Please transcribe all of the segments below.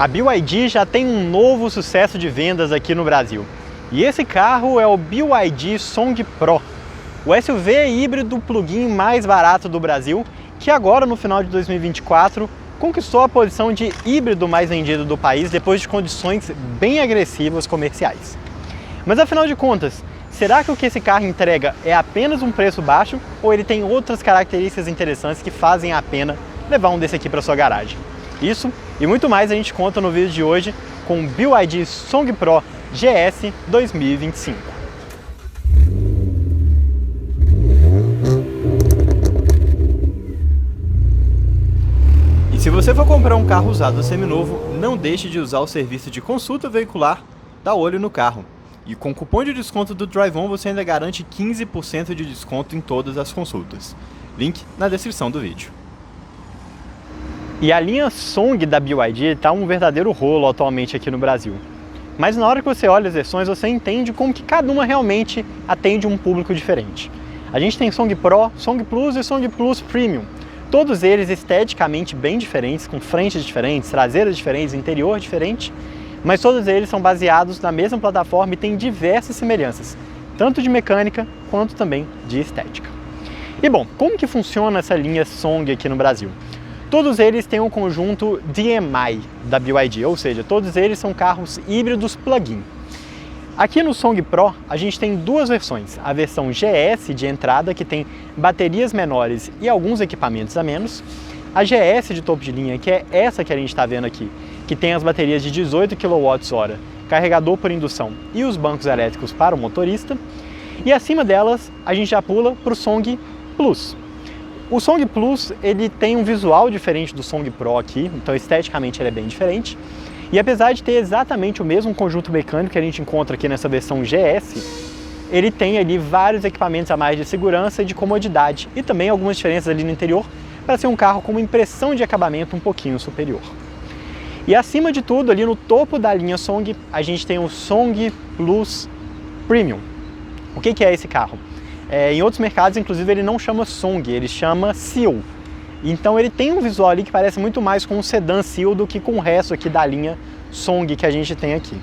A BYD já tem um novo sucesso de vendas aqui no Brasil. E esse carro é o BYD Song Pro, o SUV híbrido plug-in mais barato do Brasil, que agora no final de 2024 conquistou a posição de híbrido mais vendido do país depois de condições bem agressivas comerciais. Mas afinal de contas, será que o que esse carro entrega é apenas um preço baixo ou ele tem outras características interessantes que fazem a pena levar um desse aqui para sua garagem? Isso e muito mais a gente conta no vídeo de hoje com o BYD Song Pro GS 2025. E se você for comprar um carro usado seminovo, não deixe de usar o serviço de consulta veicular Dá Olho no Carro. E com o cupom de desconto do DriveOn você ainda garante 15% de desconto em todas as consultas. Link na descrição do vídeo. E a linha Song da BYD está um verdadeiro rolo atualmente aqui no Brasil. Mas na hora que você olha as versões, você entende como que cada uma realmente atende um público diferente. A gente tem Song Pro, Song Plus e Song Plus Premium. Todos eles esteticamente bem diferentes, com frentes diferentes, traseiras diferentes, interior diferente, mas todos eles são baseados na mesma plataforma e têm diversas semelhanças, tanto de mecânica quanto também de estética. E bom, como que funciona essa linha Song aqui no Brasil? Todos eles têm um conjunto DMI da BYD, ou seja, todos eles são carros híbridos plug-in. Aqui no Song Pro a gente tem duas versões, a versão GS de entrada, que tem baterias menores e alguns equipamentos a menos, a GS de topo de linha, que é essa que a gente está vendo aqui, que tem as baterias de 18 kWh, carregador por indução e os bancos elétricos para o motorista, e acima delas a gente já pula para o Song Plus. O Song Plus ele tem um visual diferente do Song Pro aqui, então esteticamente ele é bem diferente. E apesar de ter exatamente o mesmo conjunto mecânico que a gente encontra aqui nessa versão GS, ele tem ali vários equipamentos a mais de segurança e de comodidade e também algumas diferenças ali no interior para ser um carro com uma impressão de acabamento um pouquinho superior. E acima de tudo, ali no topo da linha Song, a gente tem o Song Plus Premium. O que é esse carro? Em outros mercados, inclusive, ele não chama Song, ele chama Seal. Então ele tem um visual ali que parece muito mais com um sedã Seal do que com o resto aqui da linha Song que a gente tem aqui.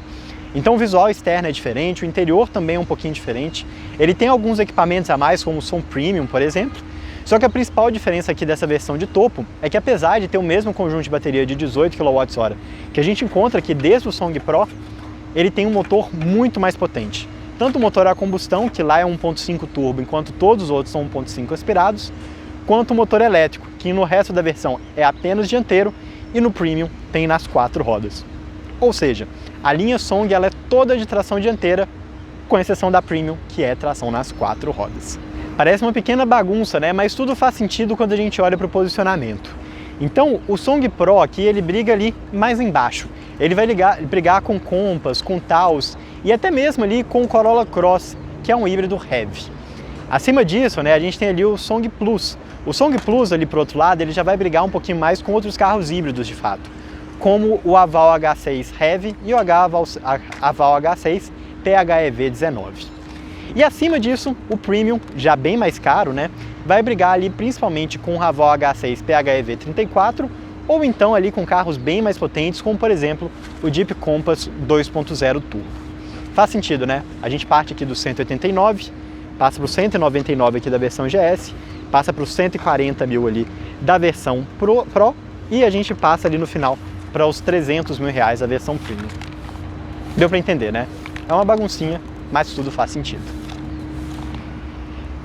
Então o visual externo é diferente, o interior também é um pouquinho diferente. Ele tem alguns equipamentos a mais, como o Som Premium, por exemplo. Só que a principal diferença aqui dessa versão de topo é que apesar de ter o mesmo conjunto de bateria de 18 kWh que a gente encontra aqui desde o Song Pro, ele tem um motor muito mais potente. Tanto o motor a combustão, que lá é 1.5 turbo, enquanto todos os outros são 1.5 aspirados, quanto o motor elétrico, que no resto da versão é apenas dianteiro e no Premium tem nas 4 rodas. Ou seja, a linha Song ela é toda de tração dianteira, com exceção da Premium, que é tração nas 4 rodas. Parece uma pequena bagunça, né? Mas tudo faz sentido quando a gente olha para o posicionamento. Então, o Song Pro aqui, ele briga ali mais embaixo. Ele vai brigar com Compass, com Taos e até mesmo ali com o Corolla Cross, que é um híbrido heavy. Acima disso, né, a gente tem ali o Song Plus. O Song Plus ali pro outro lado, ele já vai brigar um pouquinho mais com outros carros híbridos de fato, como o Haval H6 Heavy e o Haval H6 PHEV 19. E acima disso, o Premium, já bem mais caro, né, vai brigar ali principalmente com o Haval H6 PHEV 34 ou então ali com carros bem mais potentes, como por exemplo o Jeep Compass 2.0 Turbo. Faz sentido, né? A gente parte aqui do 189, passa para o 199 aqui da versão GS, passa para os 140 mil ali da versão Pro e a gente passa ali no final para os 300 mil reais da versão Premium. Deu para entender, né? É uma baguncinha, mas tudo faz sentido.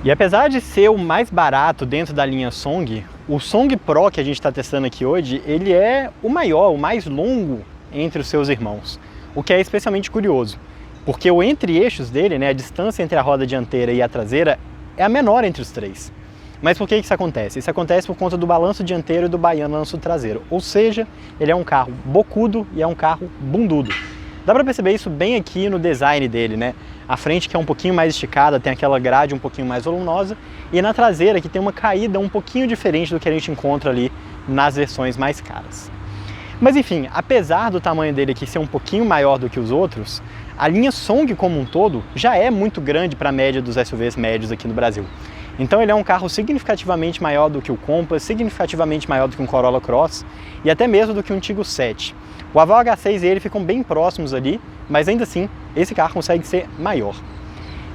E apesar de ser o mais barato dentro da linha Song, o Song Pro que a gente está testando aqui hoje, ele é o maior, o mais longo entre os seus irmãos, o que é especialmente curioso, porque o entre-eixos dele, né, a distância entre a roda dianteira e a traseira, é a menor entre os três. Mas por que isso acontece? Isso acontece por conta do balanço dianteiro e do balanço traseiro, ou seja, ele é um carro bocudo e é um carro bundudo. Dá para perceber isso bem aqui no design dele, né? A frente que é um pouquinho mais esticada, tem aquela grade um pouquinho mais volumosa, e na traseira que tem uma caída um pouquinho diferente do que a gente encontra ali nas versões mais caras. Mas enfim, apesar do tamanho dele aqui ser um pouquinho maior do que os outros, a linha Song como um todo já é muito grande para a média dos SUVs médios aqui no Brasil. Então ele é um carro significativamente maior do que o Compass, significativamente maior do que um Corolla Cross e até mesmo do que um Tiggo 7. O Aval H6 e ele ficam bem próximos ali, mas ainda assim esse carro consegue ser maior.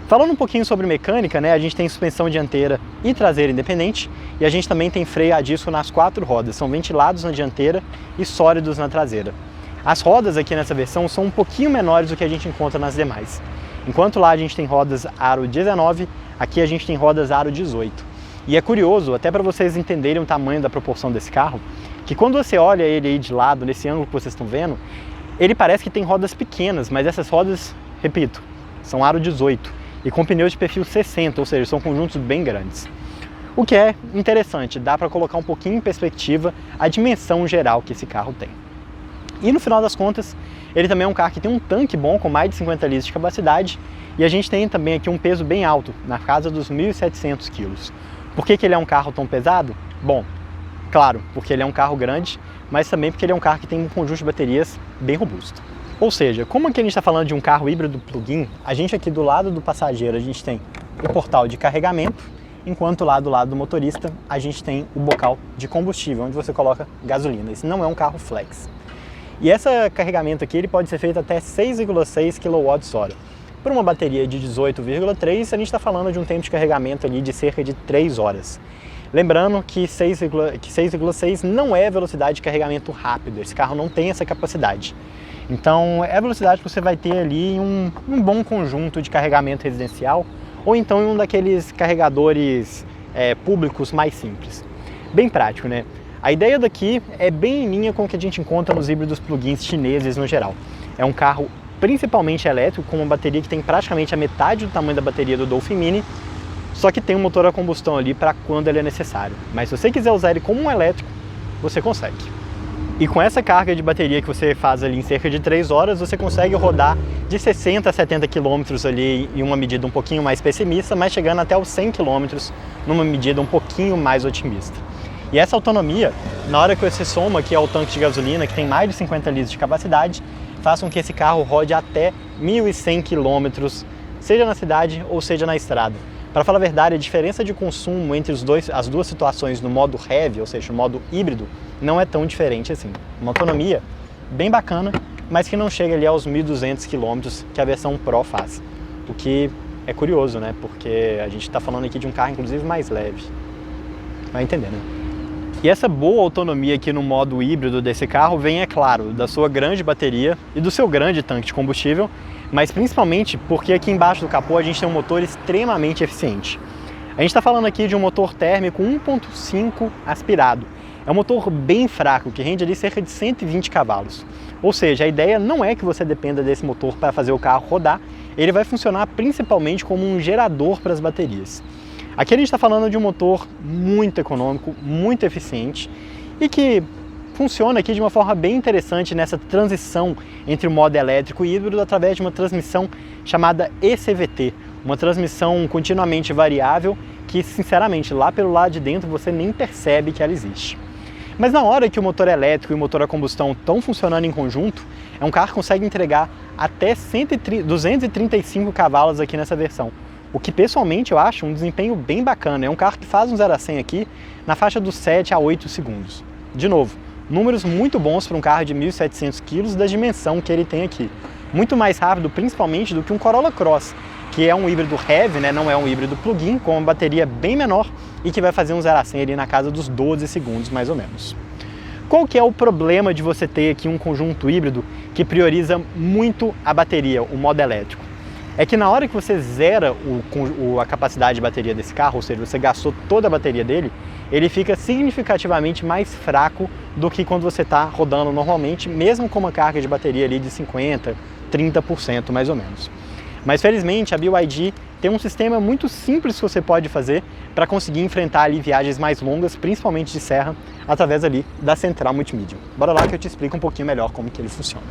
Falando um pouquinho sobre mecânica, né, a gente tem suspensão dianteira e traseira independente e a gente também tem freio a disco nas 4 rodas, são ventilados na dianteira e sólidos na traseira. As rodas aqui nessa versão são um pouquinho menores do que a gente encontra nas demais. Enquanto lá a gente tem rodas aro 19, aqui a gente tem rodas aro 18. E é curioso, até para vocês entenderem o tamanho da proporção desse carro, que quando você olha ele aí de lado, nesse ângulo que vocês estão vendo, ele parece que tem rodas pequenas, mas essas rodas, repito, são aro 18 e com pneus de perfil 60, ou seja, são conjuntos bem grandes. O que é interessante, dá para colocar um pouquinho em perspectiva a dimensão geral que esse carro tem. E no final das contas, ele também é um carro que tem um tanque bom, com mais de 50 litros de capacidade, e a gente tem também aqui um peso bem alto, na casa dos 1.700 kg. Por que ele é um carro tão pesado? Bom, claro, porque ele é um carro grande, mas também porque ele é um carro que tem um conjunto de baterias bem robusto. Ou seja, como aqui a gente está falando de um carro híbrido plug-in, a gente aqui do lado do passageiro a gente tem o portal de carregamento, enquanto lá do lado do motorista a gente tem o bocal de combustível, onde você coloca gasolina. Esse não é um carro flex. E esse carregamento aqui ele pode ser feito até 6,6 kWh. Por uma bateria de 18,3, a gente está falando de um tempo de carregamento ali de cerca de 3 horas. Lembrando que 6,6 não é velocidade de carregamento rápido, esse carro não tem essa capacidade. Então é a velocidade que você vai ter ali em um bom conjunto de carregamento residencial ou então em um daqueles carregadores públicos mais simples. Bem prático, né? A ideia daqui é bem em linha com o que a gente encontra nos híbridos plug-ins chineses no geral. É um carro principalmente elétrico, com uma bateria que tem praticamente a metade do tamanho da bateria do Dolphin Mini, só que tem um motor a combustão ali para quando ele é necessário. Mas se você quiser usar ele como um elétrico, você consegue. E com essa carga de bateria que você faz ali em cerca de 3 horas, você consegue rodar de 60 a 70 km ali em uma medida um pouquinho mais pessimista, mas chegando até os 100 km numa medida um pouquinho mais otimista. E essa autonomia, na hora que você soma aqui ao tanque de gasolina, que tem mais de 50 litros de capacidade, faz com que esse carro rode até 1.100 km, seja na cidade ou seja na estrada. Para falar a verdade, a diferença de consumo entre as duas situações no modo heavy, ou seja, no modo híbrido, não é tão diferente assim. Uma autonomia bem bacana, mas que não chega ali aos 1.200 km que a versão Pro faz. O que é curioso, né? Porque a gente está falando aqui de um carro, inclusive, mais leve. Vai entender, né? E essa boa autonomia aqui no modo híbrido desse carro vem, é claro, da sua grande bateria e do seu grande tanque de combustível, mas principalmente porque aqui embaixo do capô a gente tem um motor extremamente eficiente. A gente está falando aqui de um motor térmico 1.5 aspirado. É um motor bem fraco, que rende ali cerca de 120 cavalos. Ou seja, a ideia não é que você dependa desse motor para fazer o carro rodar, ele vai funcionar principalmente como um gerador para as baterias. Aqui a gente está falando de um motor muito econômico, muito eficiente e que funciona aqui de uma forma bem interessante nessa transição entre o modo elétrico e híbrido através de uma transmissão chamada ECVT, uma transmissão continuamente variável que, sinceramente, lá pelo lado de dentro você nem percebe que ela existe. Mas na hora que o motor elétrico e o motor a combustão estão funcionando em conjunto, é um carro que consegue entregar até 235 cavalos aqui nessa versão. O que pessoalmente eu acho um desempenho bem bacana. É um carro que faz um 0 a 100 aqui na faixa dos 7 a 8 segundos. De novo, números muito bons para um carro de 1.700 kg da dimensão que ele tem aqui. Muito mais rápido, principalmente, do que um Corolla Cross, que é um híbrido heavy, né? Não é um híbrido plug-in, com uma bateria bem menor e que vai fazer um 0 a 100 ali na casa dos 12 segundos, mais ou menos. Qual que é o problema de você ter aqui um conjunto híbrido que prioriza muito a bateria, o modo elétrico? É que na hora que você zera a capacidade de bateria desse carro, ou seja, você gastou toda a bateria dele, ele fica significativamente mais fraco do que quando você está rodando normalmente, mesmo com uma carga de bateria ali de 50%, 30% mais ou menos. Mas felizmente a BYD tem um sistema muito simples que você pode fazer para conseguir enfrentar ali viagens mais longas, principalmente de serra, através ali da central multimídia. Bora lá que eu te explico um pouquinho melhor como que ele funciona.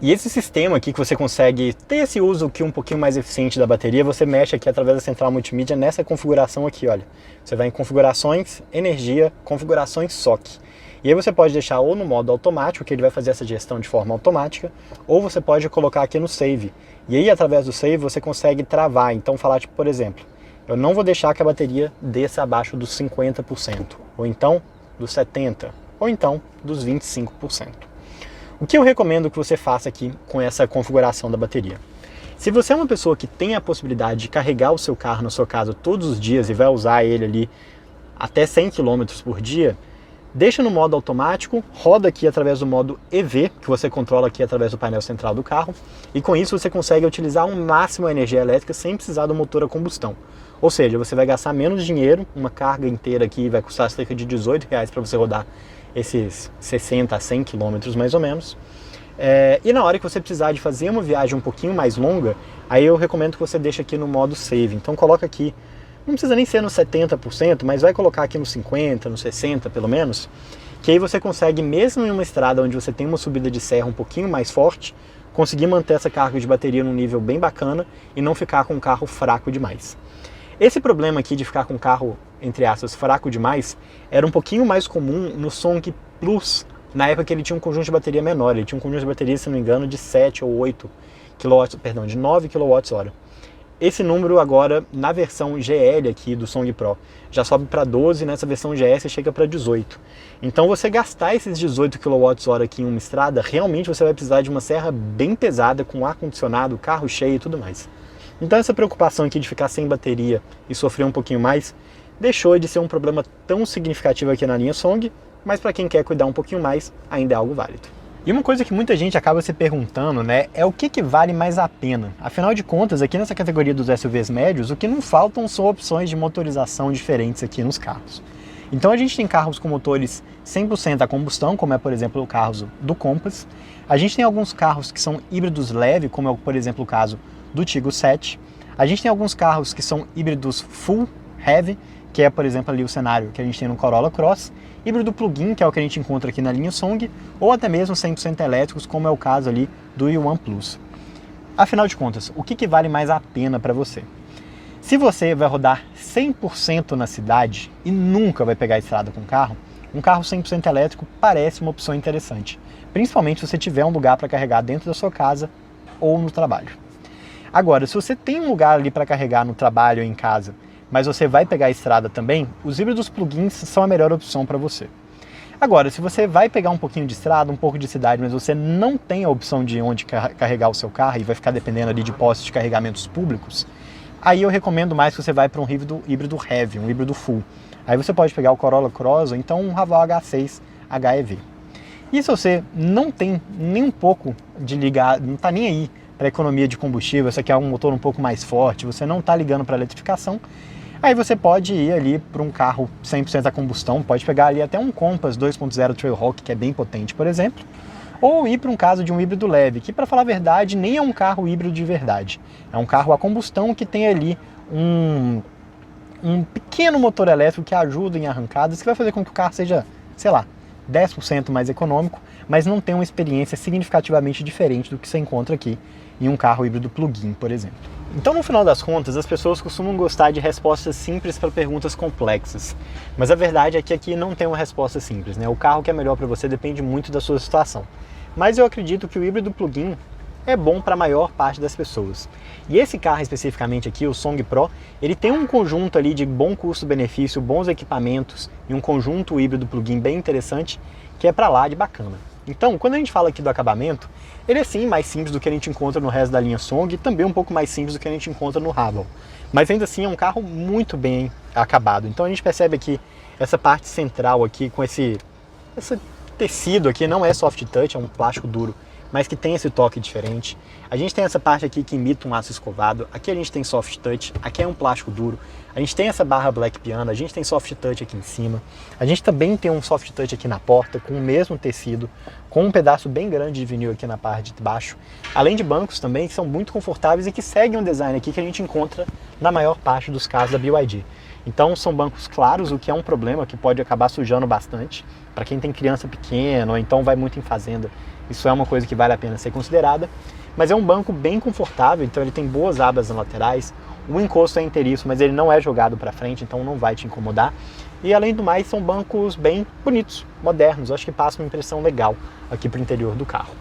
E esse sistema aqui que você consegue ter esse uso aqui um pouquinho mais eficiente da bateria, você mexe aqui através da central multimídia nessa configuração aqui, olha. Você vai em configurações, energia, configurações SOC. E aí você pode deixar ou no modo automático, que ele vai fazer essa gestão de forma automática, ou você pode colocar aqui no Save. E aí através do Save você consegue travar, então falar tipo, por exemplo, Eu não vou deixar que a bateria desça abaixo dos 50%, ou então dos 70%, ou então dos 25%. O que eu recomendo que você faça aqui com essa configuração da bateria? Se você é uma pessoa que tem a possibilidade de carregar o seu carro na sua casa todos os dias e vai usar ele ali até 100 km por dia, deixa no modo automático, roda aqui através do modo EV, que você controla aqui através do painel central do carro, e com isso você consegue utilizar ao máximo a energia elétrica sem precisar do motor a combustão. Ou seja, você vai gastar menos dinheiro, uma carga inteira aqui vai custar cerca de R$18 para você rodar esses 60 a 100 km mais ou menos. E na hora que você precisar de fazer uma viagem um pouquinho mais longa, aí eu recomendo que você deixe aqui no modo Save. Então coloca aqui, não precisa nem ser no 70%, mas vai colocar aqui no 50%, no 60% pelo menos, que aí você consegue, mesmo em uma estrada onde você tem uma subida de serra um pouquinho mais forte, conseguir manter essa carga de bateria num nível bem bacana e não ficar com o carro fraco demais. Esse problema aqui de ficar com o carro, entre aspas, fraco demais, era um pouquinho mais comum no Song Plus, na época que ele tinha um conjunto de bateria menor. Ele tinha um conjunto de bateria, se não me engano, de 7 ou 8 kW, perdão, de 9 kWh. Esse número agora, na versão GL aqui do Song Pro, já sobe para 12, nessa versão GS chega para 18. Então você gastar esses 18 kWh aqui em uma estrada, realmente você vai precisar de uma serra bem pesada, com ar-condicionado, carro cheio e tudo mais. Então essa preocupação aqui de ficar sem bateria e sofrer um pouquinho mais, deixou de ser um problema tão significativo aqui na linha Song, mas para quem quer cuidar um pouquinho mais, ainda é algo válido. E uma coisa que muita gente acaba se perguntando, né, é o que vale mais a pena. Afinal de contas, aqui nessa categoria dos SUVs médios, o que não faltam são opções de motorização diferentes aqui nos carros. Então a gente tem carros com motores 100% a combustão, como é, por exemplo, o caso do Compass. A gente tem alguns carros que são híbridos leve, como é, por exemplo, o caso do Tiggo 7. A gente tem alguns carros que são híbridos full heavy, que é, por exemplo, ali o cenário que a gente tem no Corolla Cross, híbrido plug-in, que é o que a gente encontra aqui na linha Song, ou até mesmo 100% elétricos, como é o caso ali do Yuan Plus. Afinal de contas, o que vale mais a pena para você? Se você vai rodar 100% na cidade e nunca vai pegar a estrada com carro, um carro 100% elétrico parece uma opção interessante, principalmente se você tiver um lugar para carregar dentro da sua casa ou no trabalho. Agora, se você tem um lugar ali para carregar no trabalho ou em casa, mas você vai pegar a estrada também, os híbridos plug-ins são a melhor opção para você. Agora, se você vai pegar um pouquinho de estrada, um pouco de cidade, mas você não tem a opção de onde carregar o seu carro e vai ficar dependendo ali de postos de carregamentos públicos, aí eu recomendo mais que você vá para um híbrido heavy, um híbrido full. Aí você pode pegar o Corolla Cross ou então um Raval H6 HEV. E se você não tem nem um pouco de ligar, não está nem aí para economia de combustível, você quer um motor um pouco mais forte, você não está ligando para eletrificação, aí você pode ir ali para um carro 100% a combustão, pode pegar ali até um Compass 2.0 Trailhawk, que é bem potente, por exemplo, ou ir para um caso de um híbrido leve, que, para falar a verdade, nem é um carro híbrido de verdade. É um carro a combustão que tem ali um pequeno motor elétrico que ajuda em arrancadas, que vai fazer com que o carro seja, sei lá, 10% mais econômico, mas não tem uma experiência significativamente diferente do que você encontra aqui em um carro híbrido plug-in, por exemplo. Então, no final das contas, as pessoas costumam gostar de respostas simples para perguntas complexas. Mas a verdade é que aqui não tem uma resposta simples, né? O carro que é melhor para você depende muito da sua situação. Mas eu acredito que o híbrido plug-in é bom para a maior parte das pessoas. E esse carro especificamente aqui, o Song Pro, ele tem um conjunto ali de bom custo-benefício, bons equipamentos e um conjunto híbrido plug-in bem interessante, que é para lá de bacana. Então, quando a gente fala aqui do acabamento, ele é sim mais simples do que a gente encontra no resto da linha Song e também um pouco mais simples do que a gente encontra no Raval. Mas ainda assim é um carro muito bem acabado. Então a gente percebe aqui essa parte central aqui com esse tecido aqui, não é soft touch, é um plástico duro, mas que tem esse toque diferente. A gente tem essa parte aqui que imita um aço escovado, aqui a gente tem soft touch, aqui é um plástico duro, a gente tem essa barra Black Piano, a gente tem soft touch aqui em cima, a gente também tem um soft touch aqui na porta, com o mesmo tecido, com um pedaço bem grande de vinil aqui na parte de baixo, além de bancos também que são muito confortáveis e que seguem um design aqui que a gente encontra na maior parte dos carros da BYD. Então são bancos claros, o que é um problema que pode acabar sujando bastante, para quem tem criança pequena ou então vai muito em fazenda, isso é uma coisa que vale a pena ser considerada, mas é um banco bem confortável, então ele tem boas abas nas laterais, o encosto é inteiriço, mas ele não é jogado para frente, então não vai te incomodar, e além do mais são bancos bem bonitos, modernos, acho que passa uma impressão legal aqui para o interior do carro.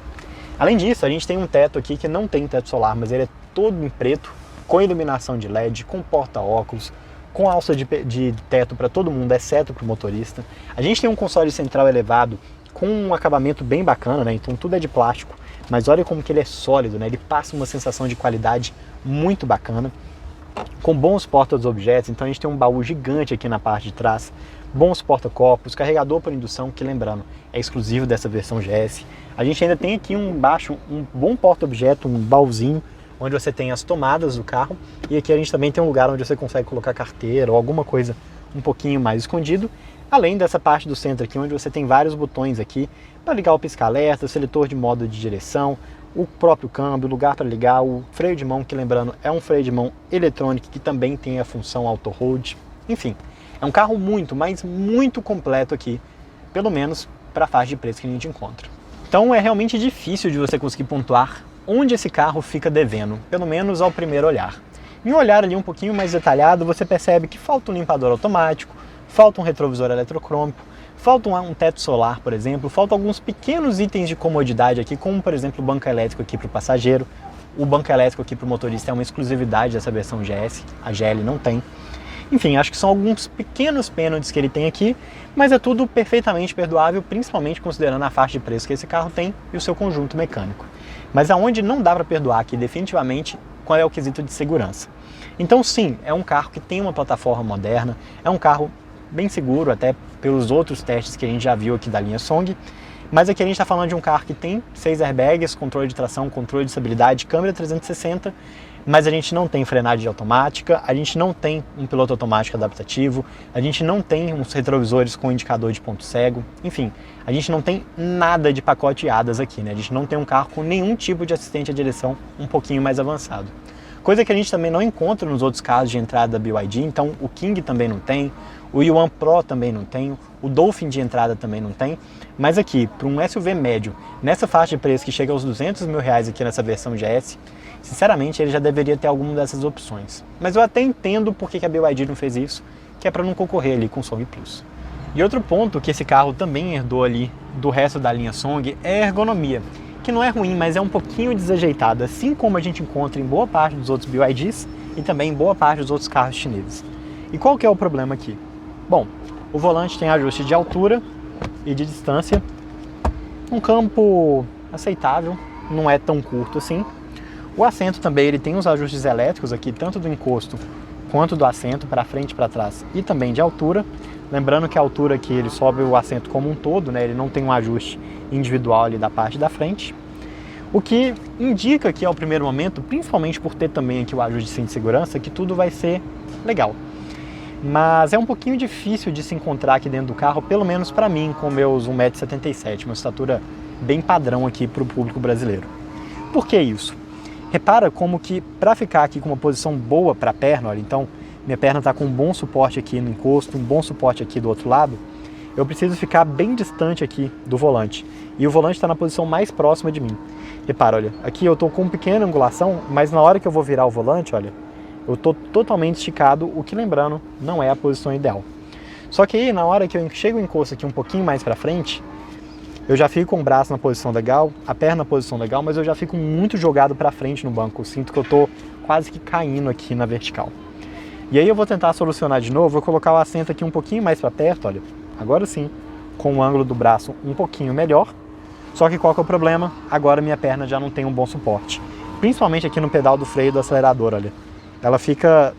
Além disso, a gente tem um teto aqui que não tem teto solar, mas ele é todo em preto, com iluminação de LED, com porta-óculos, com alça de teto para todo mundo, exceto para o motorista. A gente tem um console central elevado com um acabamento bem bacana, né? Então tudo é de plástico, mas olha como que ele é sólido, né? Ele passa uma sensação de qualidade muito bacana, com bons porta-objetos. Então a gente tem um baú gigante aqui na parte de trás, bons porta-copos, carregador por indução, que lembrando, é exclusivo dessa versão GS. A gente ainda tem aqui embaixo um bom porta-objeto, um baúzinho, onde você tem as tomadas do carro, e aqui a gente também tem um lugar onde você consegue colocar carteira ou alguma coisa um pouquinho mais escondido, além dessa parte do centro aqui, onde você tem vários botões aqui para ligar o pisca-alerta, seletor de modo de direção, o próprio câmbio, lugar para ligar, o freio de mão, que lembrando é um freio de mão eletrônico que também tem a função auto-hold. Enfim, é um carro muito, mas muito completo aqui, pelo menos para a faixa de preço que a gente encontra. Então é realmente difícil de você conseguir pontuar onde esse carro fica devendo, pelo menos ao primeiro olhar. Em um olhar ali um pouquinho mais detalhado, você percebe que falta um limpador automático, falta um retrovisor eletrocrômico, falta um teto solar, por exemplo, faltam alguns pequenos itens de comodidade aqui, como por exemplo o banco elétrico aqui para o passageiro. O banco elétrico aqui para o motorista é uma exclusividade dessa versão GS, a GL não tem. Enfim, acho que são alguns pequenos pênaltis que ele tem aqui, mas é tudo perfeitamente perdoável, principalmente considerando a faixa de preço que esse carro tem e o seu conjunto mecânico. Mas aonde não dá para perdoar aqui definitivamente, qual é o quesito de segurança. Então sim, é um carro que tem uma plataforma moderna, é um carro bem seguro, até pelos outros testes que a gente já viu aqui da linha Song, mas aqui a gente está falando de um carro que tem 6 airbags, controle de tração, controle de estabilidade, câmera 360, mas a gente não tem frenagem automática, a gente não tem um piloto automático adaptativo, a gente não tem uns retrovisores com indicador de ponto cego, enfim, a gente não tem nada de pacote ADAS aqui, né? A gente não tem um carro com nenhum tipo de assistente à direção um pouquinho mais avançado. Coisa que a gente também não encontra nos outros carros de entrada da BYD, então o King também não tem, o Yuan Pro também não tem, o Dolphin de entrada também não tem, mas aqui, para um SUV médio, nessa faixa de preço que chega aos R$200 mil aqui nessa versão GS, sinceramente ele já deveria ter alguma dessas opções. Mas eu até entendo por que a BYD não fez isso, que é para não concorrer ali com o Song Plus. E outro ponto que esse carro também herdou ali do resto da linha Song é a ergonomia, que não é ruim, mas é um pouquinho desajeitada, assim como a gente encontra em boa parte dos outros BYDs e também em boa parte dos outros carros chineses. E qual que é o problema aqui? Bom, o volante tem ajuste de altura e de distância, um campo aceitável, não é tão curto assim. O assento também ele tem os ajustes elétricos aqui, tanto do encosto quanto do assento, para frente e para trás, e também de altura. Lembrando que a altura aqui ele sobe o assento como um todo, né? Ele não tem um ajuste individual ali da parte da frente. O que indica que ao primeiro momento, principalmente por ter também aqui o ajuste de cinto de segurança, que tudo vai ser legal. Mas é um pouquinho difícil de se encontrar aqui dentro do carro, pelo menos para mim, com meus 1,77 m, uma estatura bem padrão aqui para o público brasileiro. Por que isso? Repara como que para ficar aqui com uma posição boa para a perna, olha, então minha perna está com um bom suporte aqui no encosto, um bom suporte aqui do outro lado, eu preciso ficar bem distante aqui do volante. E o volante está na posição mais próxima de mim. Repara, olha, aqui eu estou com uma pequena angulação, mas na hora que eu vou virar o volante, olha, eu estou totalmente esticado, o que, lembrando, não é a posição ideal. Só que aí, na hora que eu chego o encosto aqui um pouquinho mais para frente, eu já fico com o braço na posição legal, a perna na posição legal, mas eu já fico muito jogado para frente no banco. Eu sinto que eu estou quase que caindo aqui na vertical. E aí eu vou tentar solucionar de novo, vou colocar o assento aqui um pouquinho mais para perto, olha, agora sim, com o ângulo do braço um pouquinho melhor. Só que qual que é o problema? Agora minha perna já não tem um bom suporte, principalmente aqui no pedal do freio do acelerador, olha. Ela fica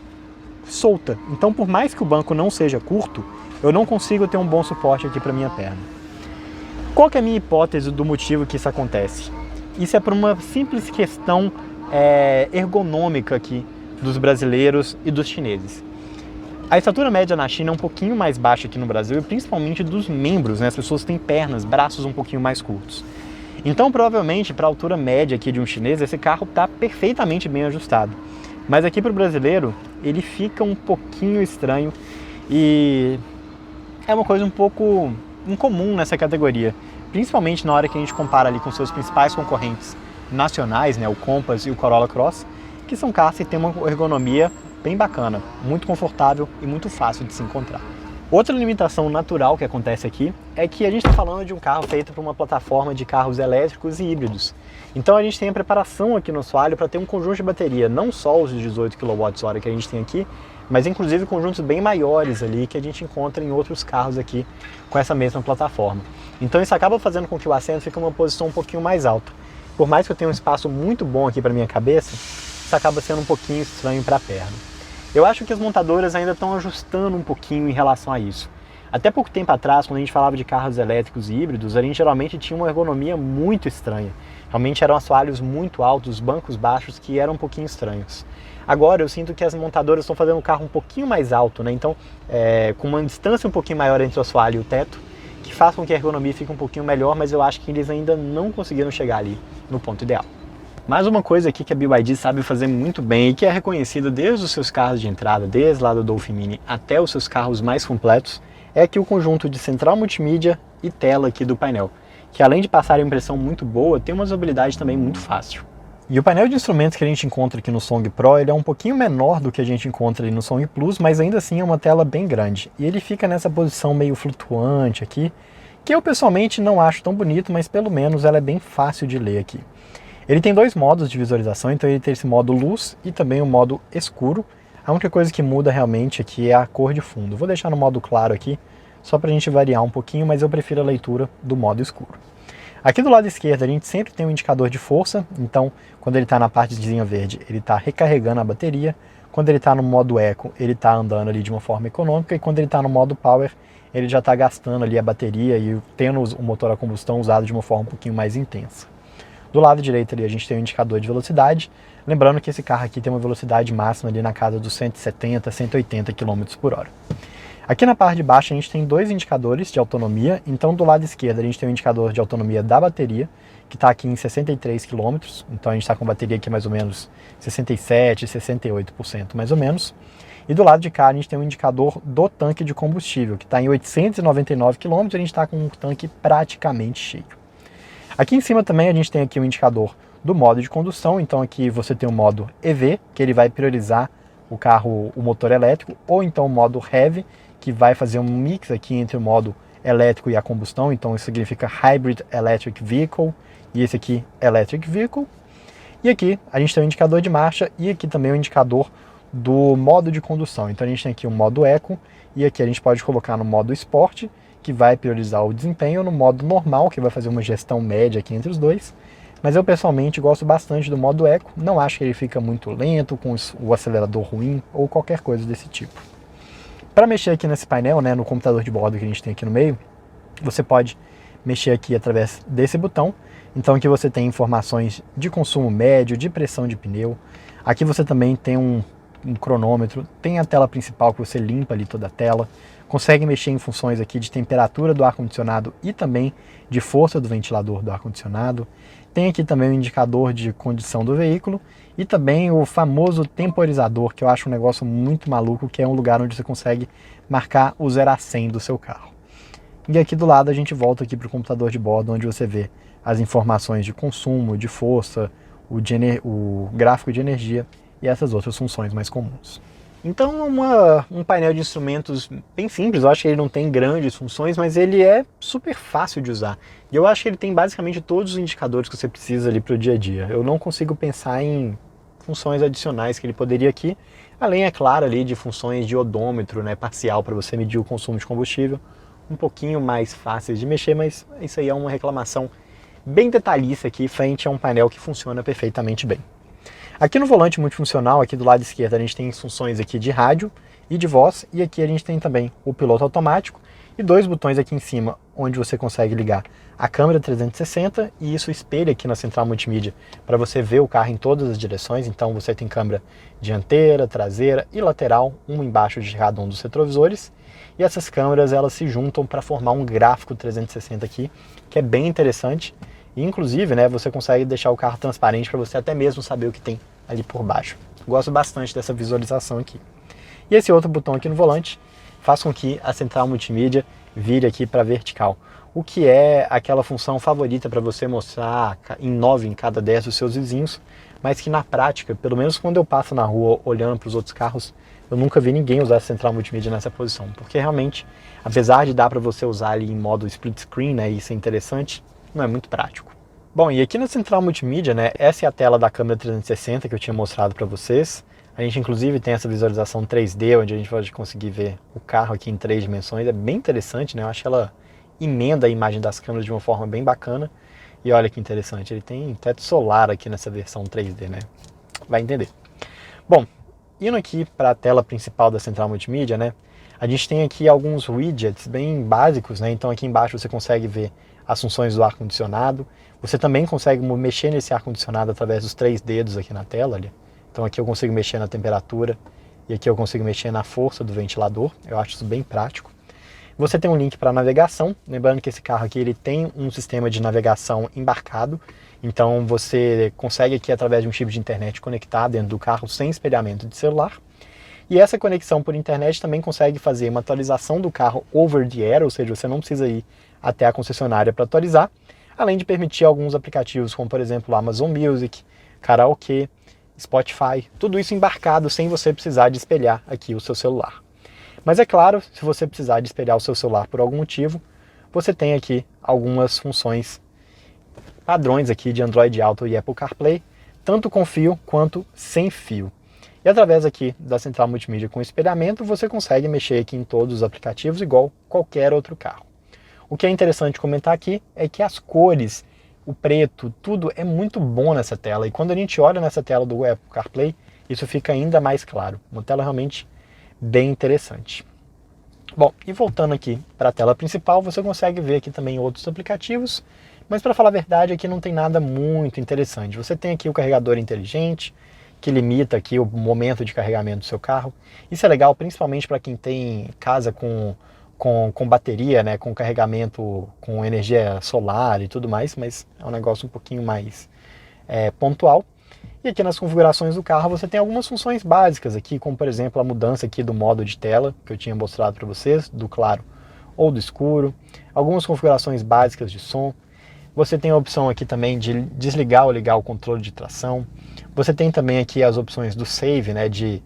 solta, então por mais que o banco não seja curto, eu não consigo ter um bom suporte aqui para minha perna. Qual que é a minha hipótese do motivo que isso acontece? Isso é por uma simples questão ergonômica aqui dos brasileiros e dos chineses. A estatura média na China é um pouquinho mais baixa aqui no Brasil, e principalmente dos membros, né? As pessoas têm pernas, braços um pouquinho mais curtos. Então, provavelmente, para a altura média aqui de um chinês, esse carro está perfeitamente bem ajustado. Mas aqui para o brasileiro, ele fica um pouquinho estranho e é uma coisa um pouco incomum nessa categoria, principalmente na hora que a gente compara ali com seus principais concorrentes nacionais, né? O Compass e o Corolla Cross, que são carros que têm uma ergonomia bem bacana, muito confortável e muito fácil de se encontrar. Outra limitação natural que acontece aqui é que a gente está falando de um carro feito para uma plataforma de carros elétricos e híbridos. Então a gente tem a preparação aqui no assoalho para ter um conjunto de bateria, não só os 18 kWh que a gente tem aqui, mas inclusive conjuntos bem maiores ali que a gente encontra em outros carros aqui com essa mesma plataforma. Então isso acaba fazendo com que o assento fique em uma posição um pouquinho mais alta. Por mais que eu tenha um espaço muito bom aqui para minha cabeça, isso acaba sendo um pouquinho estranho para a perna. Eu acho que as montadoras ainda estão ajustando um pouquinho em relação a isso. Até pouco tempo atrás, quando a gente falava de carros elétricos e híbridos, a gente geralmente tinha uma ergonomia muito estranha. Realmente eram assoalhos muito altos, bancos baixos que eram um pouquinho estranhos. Agora eu sinto que as montadoras estão fazendo o carro um pouquinho mais alto, né? Então, com uma distância um pouquinho maior entre o assoalho e o teto, que faz com que a ergonomia fique um pouquinho melhor, mas eu acho que eles ainda não conseguiram chegar ali no ponto ideal. Mais uma coisa aqui que a BYD sabe fazer muito bem e que é reconhecida desde os seus carros de entrada, desde lá do Dolphin Mini até os seus carros mais completos, é aqui o conjunto de central multimídia e tela aqui do painel, que além de passar a impressão muito boa, tem uma usabilidade também muito fácil. E o painel de instrumentos que a gente encontra aqui no Song Pro, ele é um pouquinho menor do que a gente encontra ali no Song Plus, mas ainda assim é uma tela bem grande. E ele fica nessa posição meio flutuante aqui, que eu pessoalmente não acho tão bonito, mas pelo menos ela é bem fácil de ler aqui. Ele tem dois modos de visualização, então ele tem esse modo luz e também o modo escuro. A única coisa que muda realmente aqui é a cor de fundo. Vou deixar no modo claro aqui, só para a gente variar um pouquinho, mas eu prefiro a leitura do modo escuro. Aqui do lado esquerdo a gente sempre tem um indicador de força, então quando ele está na partezinha verde ele está recarregando a bateria, quando ele está no modo Eco ele está andando ali de uma forma econômica e quando ele está no modo Power ele já está gastando ali a bateria e tendo o motor a combustão usado de uma forma um pouquinho mais intensa. Do lado direito ali a gente tem um indicador de velocidade, lembrando que esse carro aqui tem uma velocidade máxima ali na casa dos 170, 180 km por hora. Aqui na parte de baixo a gente tem dois indicadores de autonomia, então do lado esquerdo a gente tem o indicador de autonomia da bateria, que está aqui em 63 km, então a gente está com bateria aqui mais ou menos 67, 68% mais ou menos. E do lado de cá a gente tem um indicador do tanque de combustível, que está em 899 km e a gente está com um tanque praticamente cheio. Aqui em cima também a gente tem aqui um indicador do modo de condução, então aqui você tem o modo EV, que ele vai priorizar o carro, o motor elétrico, ou então o modo Heavy, que vai fazer um mix aqui entre o modo elétrico e a combustão, então isso significa Hybrid Electric Vehicle, e esse aqui Electric Vehicle. E aqui a gente tem um indicador de marcha e aqui também um indicador do modo de condução, então a gente tem aqui o modo Eco, e aqui a gente pode colocar no modo Sport, que vai priorizar o desempenho, no modo normal, que vai fazer uma gestão média aqui entre os dois. Mas eu pessoalmente gosto bastante do modo Eco, não acho que ele fica muito lento, com o acelerador ruim ou qualquer coisa desse tipo. Para mexer aqui nesse painel, né, no computador de bordo que a gente tem aqui no meio, você pode mexer aqui através desse botão. Então aqui você tem informações de consumo médio, de pressão de pneu. Aqui você também tem um cronômetro, tem a tela principal que você limpa ali toda a tela. Consegue mexer em funções aqui de temperatura do ar-condicionado e também de força do ventilador do ar-condicionado. Tem aqui também o indicador de condição do veículo e também o famoso temporizador, que eu acho um negócio muito maluco, que é um lugar onde você consegue marcar o 0 a 100 do seu carro. E aqui do lado a gente volta aqui para o computador de bordo, onde você vê as informações de consumo, de força, o gráfico de energia e essas outras funções mais comuns. Então um painel de instrumentos bem simples, eu acho que ele não tem grandes funções, mas ele é super fácil de usar. E eu acho que ele tem basicamente todos os indicadores que você precisa ali para o dia a dia. Eu não consigo pensar em funções adicionais que ele poderia aqui, além, é claro, ali de funções de odômetro, né, parcial, para você medir o consumo de combustível, um pouquinho mais fáceis de mexer, mas isso aí é uma reclamação bem detalhista aqui, frente a um painel que funciona perfeitamente bem. Aqui no volante multifuncional, aqui do lado esquerdo, a gente tem funções aqui de rádio e de voz, e aqui a gente tem também o piloto automático e dois botões aqui em cima, onde você consegue ligar a câmera 360 e isso espelha aqui na central multimídia para você ver o carro em todas as direções. Então você tem câmera dianteira, traseira e lateral, uma embaixo de cada um dos retrovisores, e essas câmeras elas se juntam para formar um gráfico 360 aqui, que é bem interessante. E, inclusive, né, você consegue deixar o carro transparente para você até mesmo saber o que tem ali por baixo. Gosto bastante dessa visualização aqui. E esse outro botão aqui no volante faz com que a central multimídia vire aqui para vertical, o que é aquela função favorita para você mostrar em 9 em cada 10 dos seus vizinhos, mas que na prática, pelo menos quando eu passo na rua olhando para os outros carros, eu nunca vi ninguém usar a central multimídia nessa posição, porque realmente, apesar de dar para você usar ali em modo split screen, né, e isso é interessante, não é muito prático. Bom, e aqui na central multimídia, né, essa é a tela da câmera 360 que eu tinha mostrado para vocês. A gente inclusive tem essa visualização 3D, onde a gente pode conseguir ver o carro aqui em 3 dimensões. É bem interessante, né? Eu acho que ela emenda a imagem das câmeras de uma forma bem bacana. E olha que interessante, ele tem teto solar aqui nessa versão 3D, né? Vai entender. Bom, indo aqui para a tela principal da central multimídia, né? A gente tem aqui alguns widgets bem básicos, né? Então aqui embaixo você consegue ver as funções do ar-condicionado. Você também consegue mexer nesse ar-condicionado através dos 3 dedos aqui na tela. Ali. Então aqui eu consigo mexer na temperatura e aqui eu consigo mexer na força do ventilador. Eu acho isso bem prático. Você tem um link para navegação, lembrando que esse carro aqui ele tem um sistema de navegação embarcado, então você consegue aqui através de um chip de internet conectar dentro do carro sem espelhamento de celular. E essa conexão por internet também consegue fazer uma atualização do carro over the air, ou seja, você não precisa ir até a concessionária para atualizar, além de permitir alguns aplicativos como por exemplo o Amazon Music, Karaokê, Spotify, tudo isso embarcado sem você precisar de espelhar aqui o seu celular. Mas é claro, se você precisar de espelhar o seu celular por algum motivo, você tem aqui algumas funções padrões aqui de Android Auto e Apple CarPlay, tanto com fio quanto sem fio. E através aqui da central multimídia com espelhamento, você consegue mexer aqui em todos os aplicativos igual qualquer outro carro. O que é interessante comentar aqui é que as cores, o preto, tudo é muito bom nessa tela. E quando a gente olha nessa tela do Apple CarPlay, isso fica ainda mais claro. Uma tela realmente bem interessante. Bom, e voltando aqui para a tela principal, você consegue ver aqui também outros aplicativos, mas para falar a verdade, aqui não tem nada muito interessante. Você tem aqui o carregador inteligente, que limita aqui o momento de carregamento do seu carro. Isso é legal, principalmente para quem tem casa com bateria, né, com carregamento com energia solar e tudo mais, mas é um negócio um pouquinho mais pontual. E aqui nas configurações do carro você tem algumas funções básicas aqui, como por exemplo a mudança aqui do modo de tela, que eu tinha mostrado para vocês, do claro ou do escuro, algumas configurações básicas de som. Você tem a opção aqui também de desligar ou ligar o controle de tração. Você tem também aqui as opções do save, né, de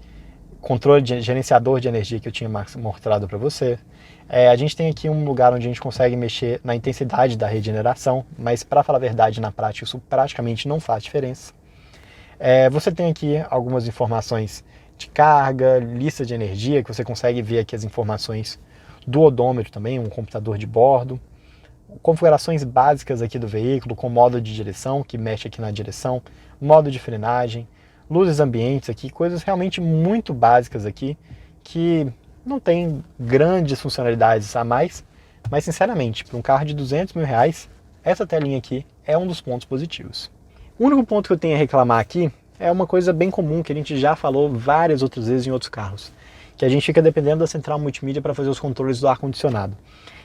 controle de gerenciador de energia que eu tinha mostrado para você. A gente tem aqui um lugar onde a gente consegue mexer na intensidade da regeneração, mas para falar a verdade, na prática isso praticamente não faz diferença. Você tem aqui algumas informações de carga, lista de energia, que você consegue ver aqui as informações do odômetro também, um computador de bordo, configurações básicas aqui do veículo, com modo de direção, que mexe aqui na direção, modo de frenagem, luzes ambientes aqui, coisas realmente muito básicas aqui, que não tem grandes funcionalidades a mais, mas sinceramente, para um carro de R$200 mil, essa telinha aqui é um dos pontos positivos. O único ponto que eu tenho a reclamar aqui é uma coisa bem comum que a gente já falou várias outras vezes em outros carros, que a gente fica dependendo da central multimídia para fazer os controles do ar-condicionado.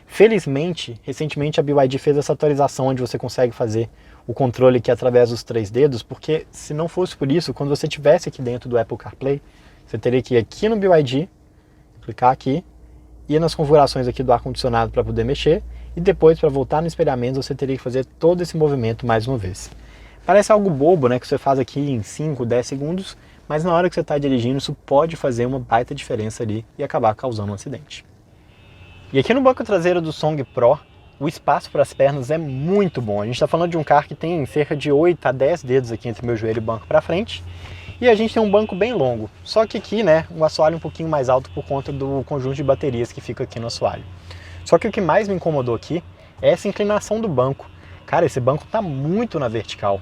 Felizmente, recentemente a BYD fez essa atualização onde você consegue fazer o controle aqui através dos 3 dedos, porque se não fosse por isso, quando você estivesse aqui dentro do Apple CarPlay, você teria que ir aqui no BYD, clicar aqui, ir nas configurações aqui do ar-condicionado para poder mexer, e depois para voltar no espelhamento você teria que fazer todo esse movimento mais uma vez. Parece algo bobo, né, que você faz aqui em 5, 10 segundos, mas na hora que você está dirigindo isso pode fazer uma baita diferença ali e acabar causando um acidente. E aqui no banco traseiro do Song Pro, o espaço para as pernas é muito bom. A gente está falando de um carro que tem cerca de 8 a 10 dedos aqui entre meu joelho e o banco para frente, e a gente tem um banco bem longo. Só que aqui, né, um assoalho um pouquinho mais alto por conta do conjunto de baterias que fica aqui no assoalho. Só que o que mais me incomodou aqui é essa inclinação do banco. Cara, esse banco está muito na vertical.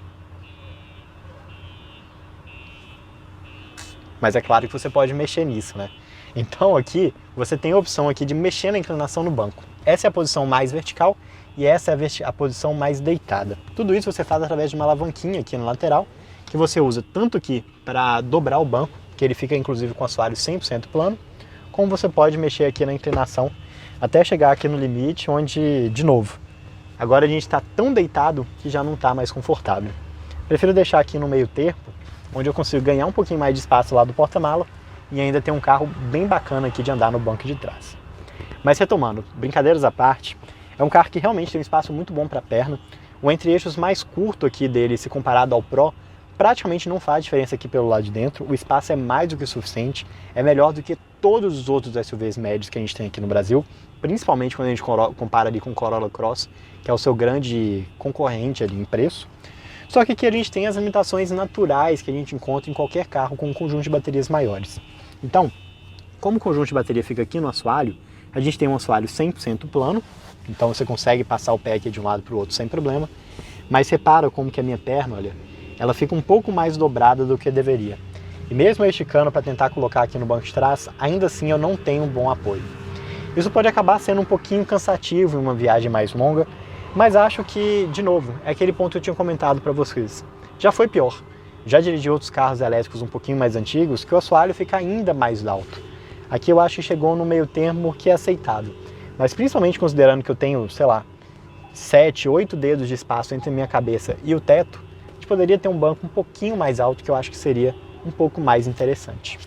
Mas é claro que você pode mexer nisso, né? Então aqui você tem a opção aqui de mexer na inclinação no banco. Essa é a posição mais vertical e essa é a posição mais deitada. Tudo isso você faz através de uma alavanquinha aqui na lateral, que você usa tanto aqui para dobrar o banco, que ele fica inclusive com o assoalho 100% plano, como você pode mexer aqui na inclinação até chegar aqui no limite, onde, de novo, agora a gente está tão deitado que já não está mais confortável. Prefiro deixar aqui no meio termo, onde eu consigo ganhar um pouquinho mais de espaço lá do porta-mala e ainda ter um carro bem bacana aqui de andar no banco de trás. Mas retomando, brincadeiras à parte, é um carro que realmente tem um espaço muito bom para a perna. O entre-eixos mais curto aqui dele, se comparado ao Pro, praticamente não faz diferença aqui pelo lado de dentro, o espaço é mais do que o suficiente, é melhor do que todos os outros SUVs médios que a gente tem aqui no Brasil, principalmente quando a gente compara ali com o Corolla Cross, que é o seu grande concorrente ali em preço. Só que aqui a gente tem as limitações naturais que a gente encontra em qualquer carro com um conjunto de baterias maiores. Então, como o conjunto de bateria fica aqui no assoalho, a gente tem um assoalho 100% plano, então você consegue passar o pé aqui de um lado para o outro sem problema, mas repara como que a minha perna, olha, ela fica um pouco mais dobrada do que deveria. E mesmo eu esticando para tentar colocar aqui no banco de trás, ainda assim eu não tenho um bom apoio. Isso pode acabar sendo um pouquinho cansativo em uma viagem mais longa, mas acho que, de novo, é aquele ponto que eu tinha comentado para vocês. Já foi pior. Já dirigi outros carros elétricos um pouquinho mais antigos que o assoalho fica ainda mais alto. Aqui eu acho que chegou no meio termo que é aceitável. Mas principalmente considerando que eu tenho, sei lá, 7, 8 dedos de espaço entre a minha cabeça e o teto, a gente poderia ter um banco um pouquinho mais alto que eu acho que seria um pouco mais interessante.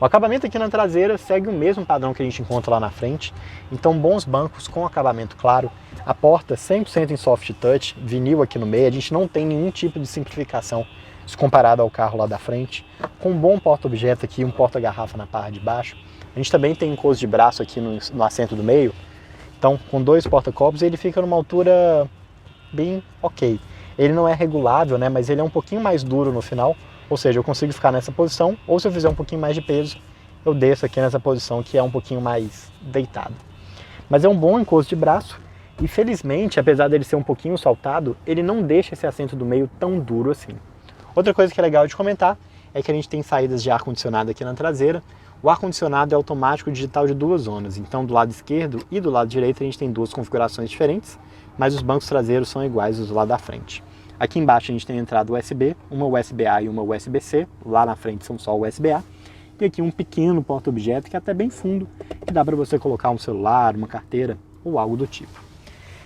O acabamento aqui na traseira segue o mesmo padrão que a gente encontra lá na frente, então bons bancos com acabamento claro, a porta 100% em soft touch, vinil aqui no meio, a gente não tem nenhum tipo de simplificação se comparado ao carro lá da frente, com um bom porta-objeto aqui, um porta-garrafa na parte de baixo. A gente também tem encosto de braço aqui no assento do meio, então com 2 porta-copos ele fica numa altura bem ok. Ele não é regulável, né, mas ele é um pouquinho mais duro no final, ou seja, eu consigo ficar nessa posição, ou se eu fizer um pouquinho mais de peso, eu desço aqui nessa posição que é um pouquinho mais deitado. Mas é um bom encosto de braço e felizmente, apesar dele ser um pouquinho saltado, ele não deixa esse assento do meio tão duro assim. Outra coisa que é legal de comentar é que a gente tem saídas de ar-condicionado aqui na traseira. O ar-condicionado é automático digital de 2 zonas, então do lado esquerdo e do lado direito a gente tem 2 configurações diferentes, mas os bancos traseiros são iguais aos do lado da frente. Aqui embaixo a gente tem a entrada USB, uma USB-A e uma USB-C, lá na frente são só USB-A, e aqui um pequeno porta-objeto que é até bem fundo, que dá para você colocar um celular, uma carteira ou algo do tipo.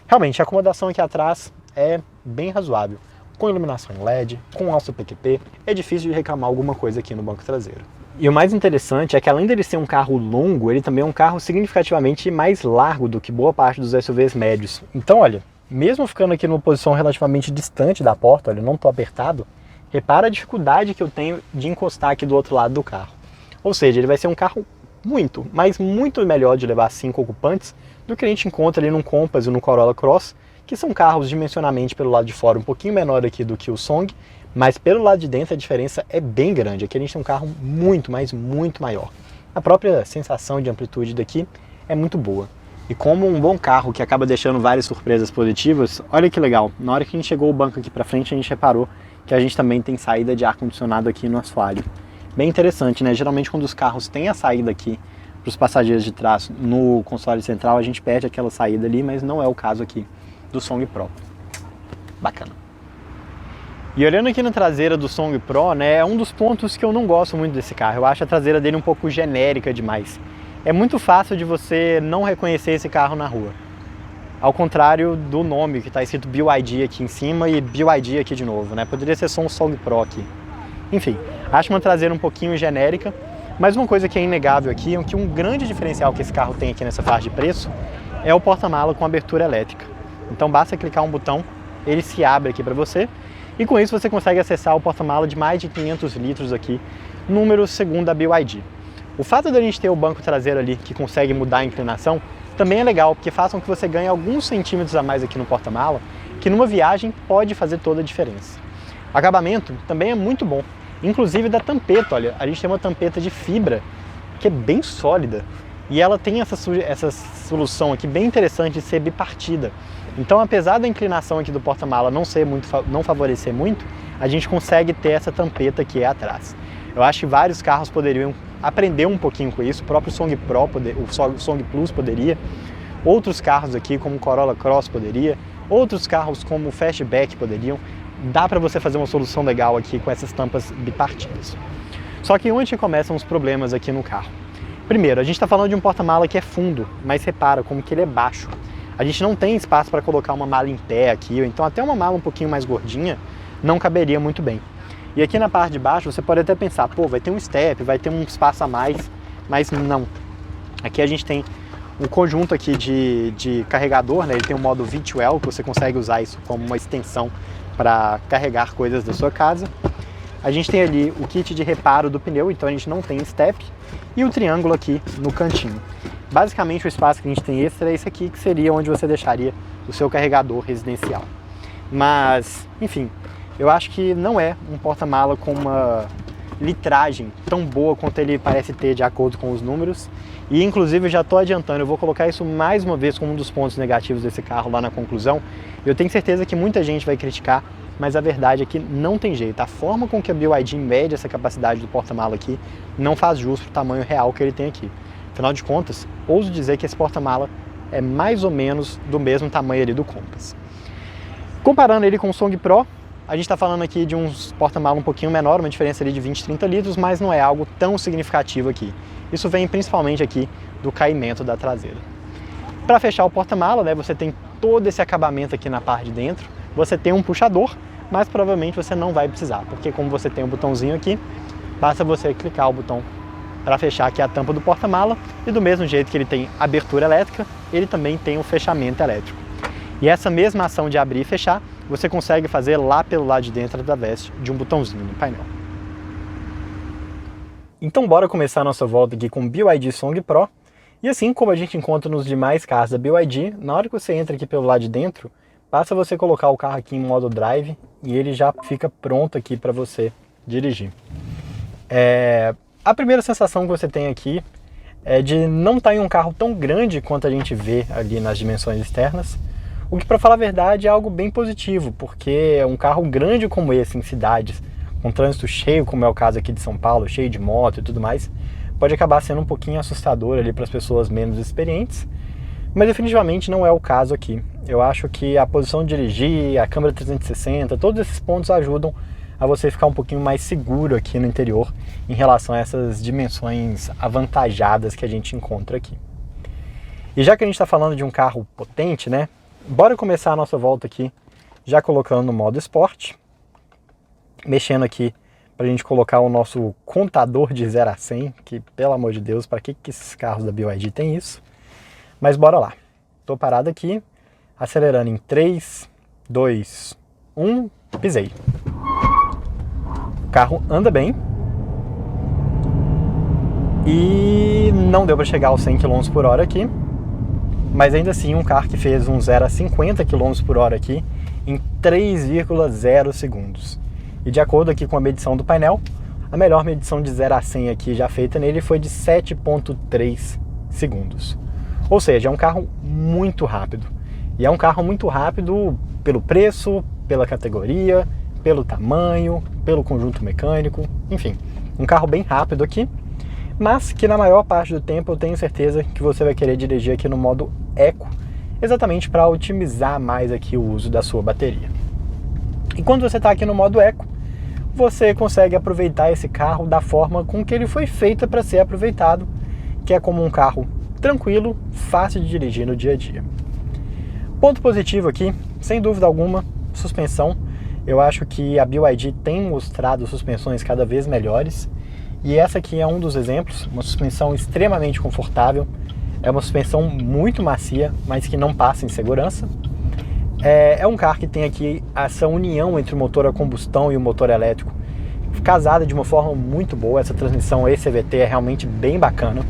Realmente, a acomodação aqui atrás é bem razoável, com iluminação LED, com alça PQP, é difícil de reclamar alguma coisa aqui no banco traseiro. E o mais interessante é que além dele ser um carro longo, ele também é um carro significativamente mais largo do que boa parte dos SUVs médios. Então olha, mesmo ficando aqui numa posição relativamente distante da porta, olha, eu não estou apertado, repara a dificuldade que eu tenho de encostar aqui do outro lado do carro. Ou seja, ele vai ser um carro muito, mas muito melhor de levar 5 ocupantes do que a gente encontra ali no Compass e no Corolla Cross, que são carros dimensionalmente pelo lado de fora um pouquinho menor aqui do que o Song, mas pelo lado de dentro a diferença é bem grande. Aqui a gente tem um carro muito, mas muito maior. A própria sensação de amplitude daqui é muito boa. E como um bom carro que acaba deixando várias surpresas positivas, olha que legal, na hora que a gente chegou o banco aqui para frente, a gente reparou que a gente também tem saída de ar-condicionado aqui no assoalho. Bem interessante, né? Geralmente quando os carros têm a saída aqui para os passageiros de trás no console central, a gente perde aquela saída ali, mas não é o caso aqui do Song Pro. Bacana. E olhando aqui na traseira do Song Pro, né, é um dos pontos que eu não gosto muito desse carro. Eu acho a traseira dele um pouco genérica demais. É muito fácil de você não reconhecer esse carro na rua. Ao contrário do nome, que está escrito BYD aqui em cima e BYD aqui de novo, né? Poderia ser só um Song Pro aqui. Enfim, acho uma traseira um pouquinho genérica, mas uma coisa que é inegável aqui é que um grande diferencial que esse carro tem aqui nessa faixa de preço é o porta-mala com abertura elétrica. Então basta clicar um botão, ele se abre aqui para você, e com isso você consegue acessar o porta-mala de mais de 500 litros aqui, número segundo a BYD. O fato de a gente ter o banco traseiro ali que consegue mudar a inclinação também é legal, porque faz com que você ganhe alguns centímetros a mais aqui no porta-mala, que numa viagem pode fazer toda a diferença. O acabamento também é muito bom, inclusive da tampeta, olha, a gente tem uma tampeta de fibra que é bem sólida e ela tem essa solução aqui bem interessante de ser bipartida. Então, apesar da inclinação aqui do porta-mala não favorecer muito, a gente consegue ter essa tampeta que é atrás. Eu acho que vários carros poderiam aprender um pouquinho com isso, o próprio Song Pro, o Song Plus poderia, outros carros aqui como o Corolla Cross poderia, outros carros como o Fastback poderiam. Dá para você fazer uma solução legal aqui com essas tampas bipartidas. Só que onde começam os problemas aqui no carro? Primeiro, a gente está falando de um porta-mala que é fundo, mas repara como que ele é baixo. A gente não tem espaço para colocar uma mala em pé aqui, ou então até uma mala um pouquinho mais gordinha não caberia muito bem. E aqui na parte de baixo você pode até pensar, pô, vai ter um step, vai ter um espaço a mais, mas não. Aqui a gente tem um conjunto aqui de carregador, né? Ele tem um modo V2L, que você consegue usar isso como uma extensão para carregar coisas da sua casa. A gente tem ali o kit de reparo do pneu, então a gente não tem step, e o triângulo aqui no cantinho. Basicamente o espaço que a gente tem extra é esse aqui, que seria onde você deixaria o seu carregador residencial. Mas, enfim, eu acho que não é um porta-mala com uma litragem tão boa quanto ele parece ter de acordo com os números. E inclusive eu já estou adiantando, eu vou colocar isso mais uma vez como um dos pontos negativos desse carro lá na conclusão. Eu tenho certeza que muita gente vai criticar, mas a verdade é que não tem jeito. A forma com que a BYD mede essa capacidade do porta-mala aqui não faz jus para o tamanho real que ele tem aqui. Afinal de contas, ouso dizer que esse porta-mala é mais ou menos do mesmo tamanho ali do Compass. Comparando ele com o Song Pro, a gente está falando aqui de um porta-mala um pouquinho menor, uma diferença ali de 20, 30 litros, mas não é algo tão significativo aqui. Isso vem principalmente aqui do caimento da traseira. Para fechar o porta-mala, né, você tem todo esse acabamento aqui na parte de dentro, você tem um puxador, mas provavelmente você não vai precisar, porque como você tem um botãozinho aqui, basta você clicar o botão para fechar aqui a tampa do porta-mala, e do mesmo jeito que ele tem abertura elétrica, ele também tem o fechamento elétrico. E essa mesma ação de abrir e fechar, você consegue fazer lá pelo lado de dentro através de um botãozinho no painel. Então bora começar a nossa volta aqui com o BYD Song Pro. E assim como a gente encontra nos demais carros da BYD, na hora que você entra aqui pelo lado de dentro, basta você colocar o carro aqui em modo drive e ele já fica pronto aqui para você dirigir. A primeira sensação que você tem aqui é de não estar em um carro tão grande quanto a gente vê ali nas dimensões externas, o que, para falar a verdade, é algo bem positivo, porque um carro grande como esse em cidades, com trânsito cheio, como é o caso aqui de São Paulo, cheio de moto e tudo mais, pode acabar sendo um pouquinho assustador ali para as pessoas menos experientes, mas definitivamente não é o caso aqui. Eu acho que a posição de dirigir, a câmera 360, todos esses pontos ajudam a você ficar um pouquinho mais seguro aqui no interior em relação a essas dimensões avantajadas que a gente encontra aqui. E já que a gente está falando de um carro potente, né? Bora começar a nossa volta aqui já colocando no modo esporte, mexendo aqui para a gente colocar o nosso contador de 0 a 100, que pelo amor de Deus, para que esses carros da BYD tem isso? Mas bora lá. Tô parado aqui, acelerando em 3, 2, 1, pisei. O carro anda bem e não deu para chegar aos 100 km por hora aqui, mas ainda assim um carro que fez um 0 a 50 km por hora aqui em 3,0 segundos. E de acordo aqui com a medição do painel, a melhor medição de 0 a 100 aqui já feita nele foi de 7,3 segundos. Ou seja, é um carro muito rápido. E é um carro muito rápido pelo preço, pela categoria, pelo tamanho, pelo conjunto mecânico, enfim, um carro bem rápido aqui, mas que na maior parte do tempo eu tenho certeza que você vai querer dirigir aqui no modo Eco, exatamente para otimizar mais aqui o uso da sua bateria. E quando você está aqui no modo Eco, você consegue aproveitar esse carro da forma com que ele foi feito para ser aproveitado, que é como um carro tranquilo, fácil de dirigir no dia a dia. Ponto positivo aqui, sem dúvida alguma, suspensão. Eu acho que a BYD tem mostrado suspensões cada vez melhores, e essa aqui é um dos exemplos, uma suspensão extremamente confortável, é uma suspensão muito macia, mas que não passa em segurança. É um carro que tem aqui essa união entre o motor a combustão e o motor elétrico, casada de uma forma muito boa. Essa transmissão ECVT é realmente bem bacana.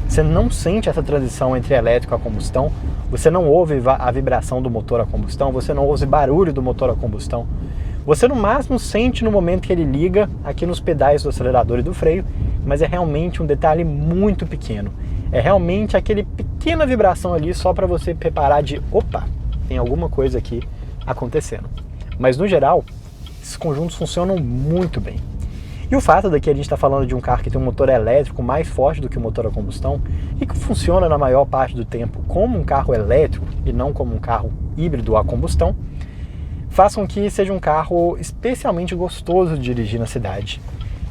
Você não sente essa transição entre elétrico a combustão, você não ouve a vibração do motor a combustão, você não ouve barulho do motor a combustão. Você no máximo sente no momento que ele liga aqui nos pedais do acelerador e do freio, mas é realmente um detalhe muito pequeno. É realmente aquele pequena vibração ali só para você reparar de, opa, tem alguma coisa aqui acontecendo. Mas no geral, esses conjuntos funcionam muito bem. E o fato daqui a gente está falando de um carro que tem um motor elétrico mais forte do que o motor a combustão e que funciona na maior parte do tempo como um carro elétrico e não como um carro híbrido a combustão, faz com que seja um carro especialmente gostoso de dirigir na cidade.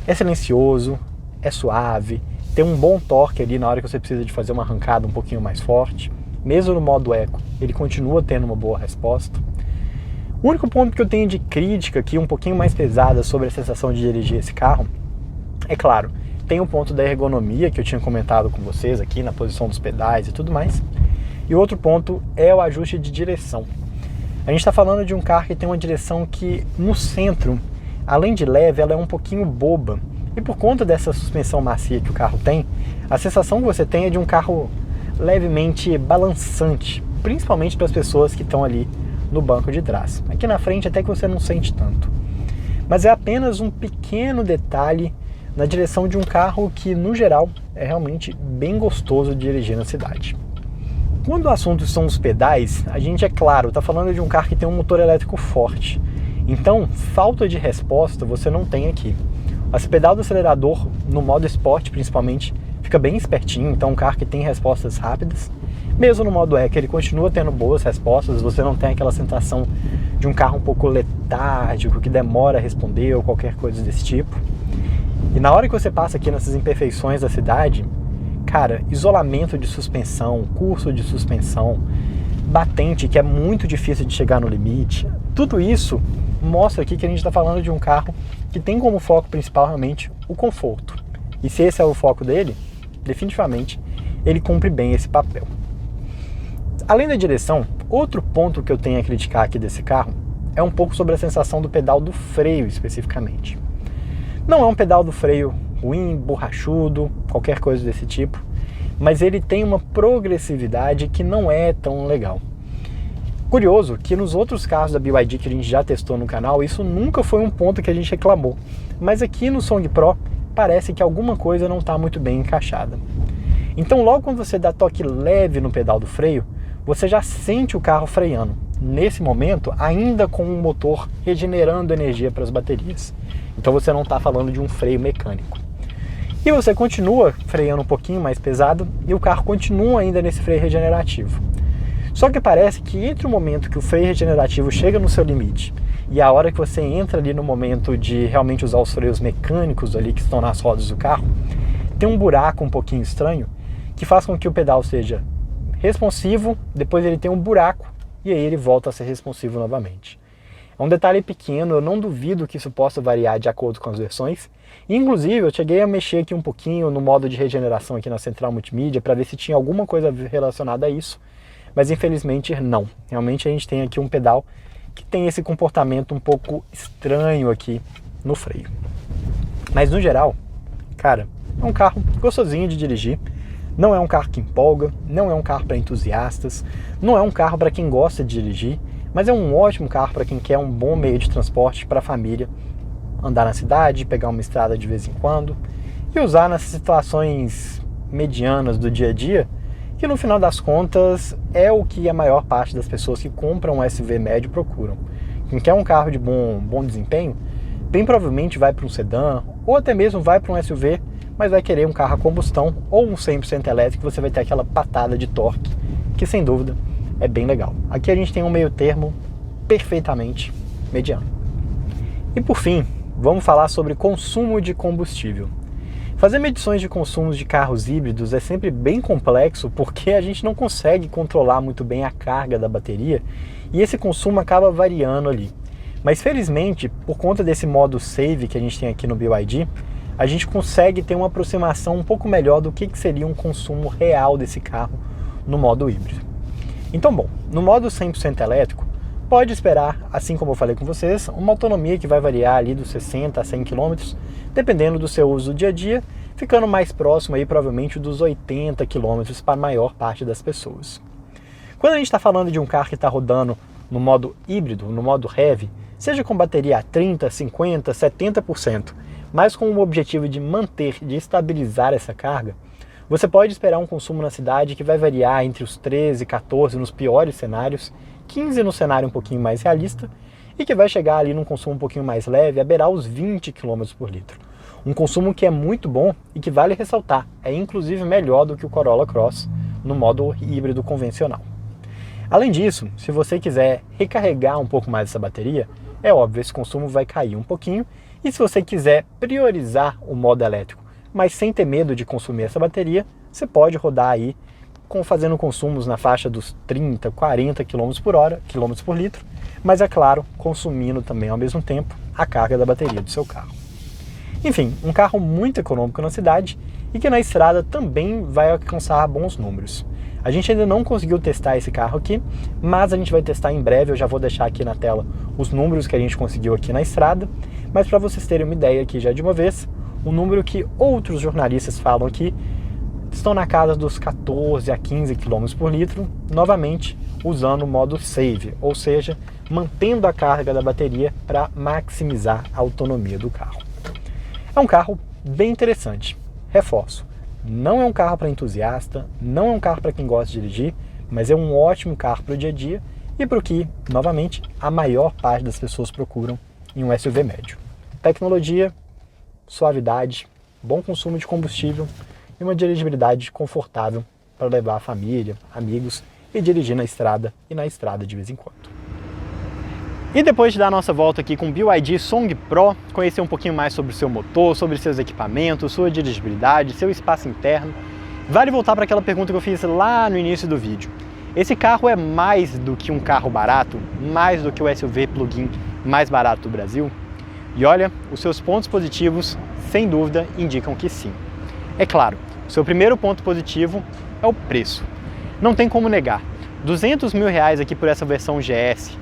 É silencioso, é suave, tem um bom torque ali na hora que você precisa de fazer uma arrancada um pouquinho mais forte. Mesmo no modo Eco, ele continua tendo uma boa resposta. O único ponto que eu tenho de crítica aqui, um pouquinho mais pesada sobre a sensação de dirigir esse carro, é claro, tem o ponto da ergonomia que eu tinha comentado com vocês aqui, na posição dos pedais e tudo mais. E o outro ponto é o ajuste de direção. A gente está falando de um carro que tem uma direção que, no centro, além de leve, ela é um pouquinho boba. E por conta dessa suspensão macia que o carro tem, a sensação que você tem é de um carro levemente balançante, principalmente para as pessoas que estão ali no banco de trás. Aqui na frente até que você não sente tanto. Mas é apenas um pequeno detalhe na direção de um carro que, no geral, é realmente bem gostoso de dirigir na cidade. Quando o assunto são os pedais, a gente, é claro, está falando de um carro que tem um motor elétrico forte. Então, falta de resposta você não tem aqui. Esse pedal do acelerador, no modo Sport principalmente, fica bem espertinho, então é um carro que tem respostas rápidas. Mesmo no modo Eco, ele continua tendo boas respostas, você não tem aquela sensação de um carro um pouco letárgico, que demora a responder ou qualquer coisa desse tipo. E na hora que você passa aqui nessas imperfeições da cidade, cara, isolamento de suspensão, curso de suspensão, batente que é muito difícil de chegar no limite, tudo isso mostra aqui que a gente está falando de um carro que tem como foco principal realmente o conforto. E se esse é o foco dele, definitivamente ele cumpre bem esse papel. Além da direção, outro ponto que eu tenho a criticar aqui desse carro é um pouco sobre a sensação do pedal do freio especificamente. Não é um pedal do freio ruim, borrachudo, qualquer coisa desse tipo, mas ele tem uma progressividade que não é tão legal. Curioso que nos outros carros da BYD que a gente já testou no canal, isso nunca foi um ponto que a gente reclamou. Mas aqui no Song Pro, parece que alguma coisa não está muito bem encaixada. Então logo quando você dá toque leve no pedal do freio, você já sente o carro freando. Nesse momento, ainda com o motor regenerando energia para as baterias. Então você não está falando de um freio mecânico. E você continua freando um pouquinho mais pesado e o carro continua ainda nesse freio regenerativo. Só que parece que entre o momento que o freio regenerativo chega no seu limite e a hora que você entra ali no momento de realmente usar os freios mecânicos ali que estão nas rodas do carro, tem um buraco um pouquinho estranho que faz com que o pedal seja responsivo, depois ele tem um buraco e aí ele volta a ser responsivo novamente. É um detalhe pequeno, eu não duvido que isso possa variar de acordo com as versões. Inclusive, eu cheguei a mexer aqui um pouquinho no modo de regeneração aqui na central multimídia para ver se tinha alguma coisa relacionada a isso. Mas infelizmente não. Realmente a gente tem aqui um pedal que tem esse comportamento um pouco estranho aqui no freio. Mas no geral, cara, é um carro gostosinho de dirigir. Não é um carro que empolga, não é um carro para entusiastas, não é um carro para quem gosta de dirigir, mas é um ótimo carro para quem quer um bom meio de transporte para a família, andar na cidade, pegar uma estrada de vez em quando e usar nessas situações medianas do dia a dia, que no final das contas é o que a maior parte das pessoas que compram um SUV médio procuram. Quem quer um carro de bom desempenho, bem provavelmente vai para um sedã, ou até mesmo vai para um SUV, mas vai querer um carro a combustão ou um 100% elétrico, você vai ter aquela patada de torque, que sem dúvida é bem legal. Aqui a gente tem um meio termo perfeitamente mediano. E por fim, vamos falar sobre consumo de combustível. Fazer medições de consumos de carros híbridos é sempre bem complexo porque a gente não consegue controlar muito bem a carga da bateria e esse consumo acaba variando ali. Mas felizmente, por conta desse modo save que a gente tem aqui no BYD, a gente consegue ter uma aproximação um pouco melhor do que seria um consumo real desse carro no modo híbrido. Então, bom, no modo 100% elétrico, pode esperar, assim como eu falei com vocês, uma autonomia que vai variar ali dos 60 a 100 km, dependendo do seu uso do dia a dia, ficando mais próximo aí provavelmente dos 80 km para a maior parte das pessoas. Quando a gente está falando de um carro que está rodando no modo híbrido, no modo heavy, seja com bateria a 30, 50, 70%, mas com o objetivo de manter, de estabilizar essa carga, você pode esperar um consumo na cidade que vai variar entre os 13 e 14 nos piores cenários, 15 no cenário um pouquinho mais realista, e que vai chegar ali num consumo um pouquinho mais leve, a beirar os 20 km por litro. Um consumo que é muito bom e que vale ressaltar, é inclusive melhor do que o Corolla Cross no modo híbrido convencional. Além disso, se você quiser recarregar um pouco mais essa bateria, é óbvio, esse consumo vai cair um pouquinho, e se você quiser priorizar o modo elétrico, mas sem ter medo de consumir essa bateria, você pode rodar aí fazendo consumos na faixa dos 30, 40 km por litro, mas é claro, consumindo também ao mesmo tempo a carga da bateria do seu carro. Enfim, um carro muito econômico na cidade e que na estrada também vai alcançar bons números. A gente ainda não conseguiu testar esse carro aqui, mas a gente vai testar em breve, eu já vou deixar aqui na tela os números que a gente conseguiu aqui na estrada, Mas para vocês terem uma ideia aqui já de uma vez, o número que outros jornalistas falam aqui estão na casa dos 14 a 15 km por litro, novamente usando o modo Save, ou seja, mantendo a carga da bateria para maximizar a autonomia do carro. É um carro bem interessante, reforço, não é um carro para entusiasta, não é um carro para quem gosta de dirigir, mas é um ótimo carro para o dia a dia e para o que, novamente, a maior parte das pessoas procuram em um SUV médio. Tecnologia, suavidade, bom consumo de combustível e uma dirigibilidade confortável para levar a família, amigos e dirigir na estrada e na estrada de vez em quando. E depois de dar a nossa volta aqui com o BYD Song Pro, conhecer um pouquinho mais sobre o seu motor, sobre seus equipamentos, sua dirigibilidade, seu espaço interno, vale voltar para aquela pergunta que eu fiz lá no início do vídeo. Esse carro é mais do que um carro barato, mais do que o SUV plug-in mais barato do Brasil? E olha, os seus pontos positivos, sem dúvida, indicam que sim. É claro, o seu primeiro ponto positivo é o preço. Não tem como negar. R$200 mil aqui por essa versão GS,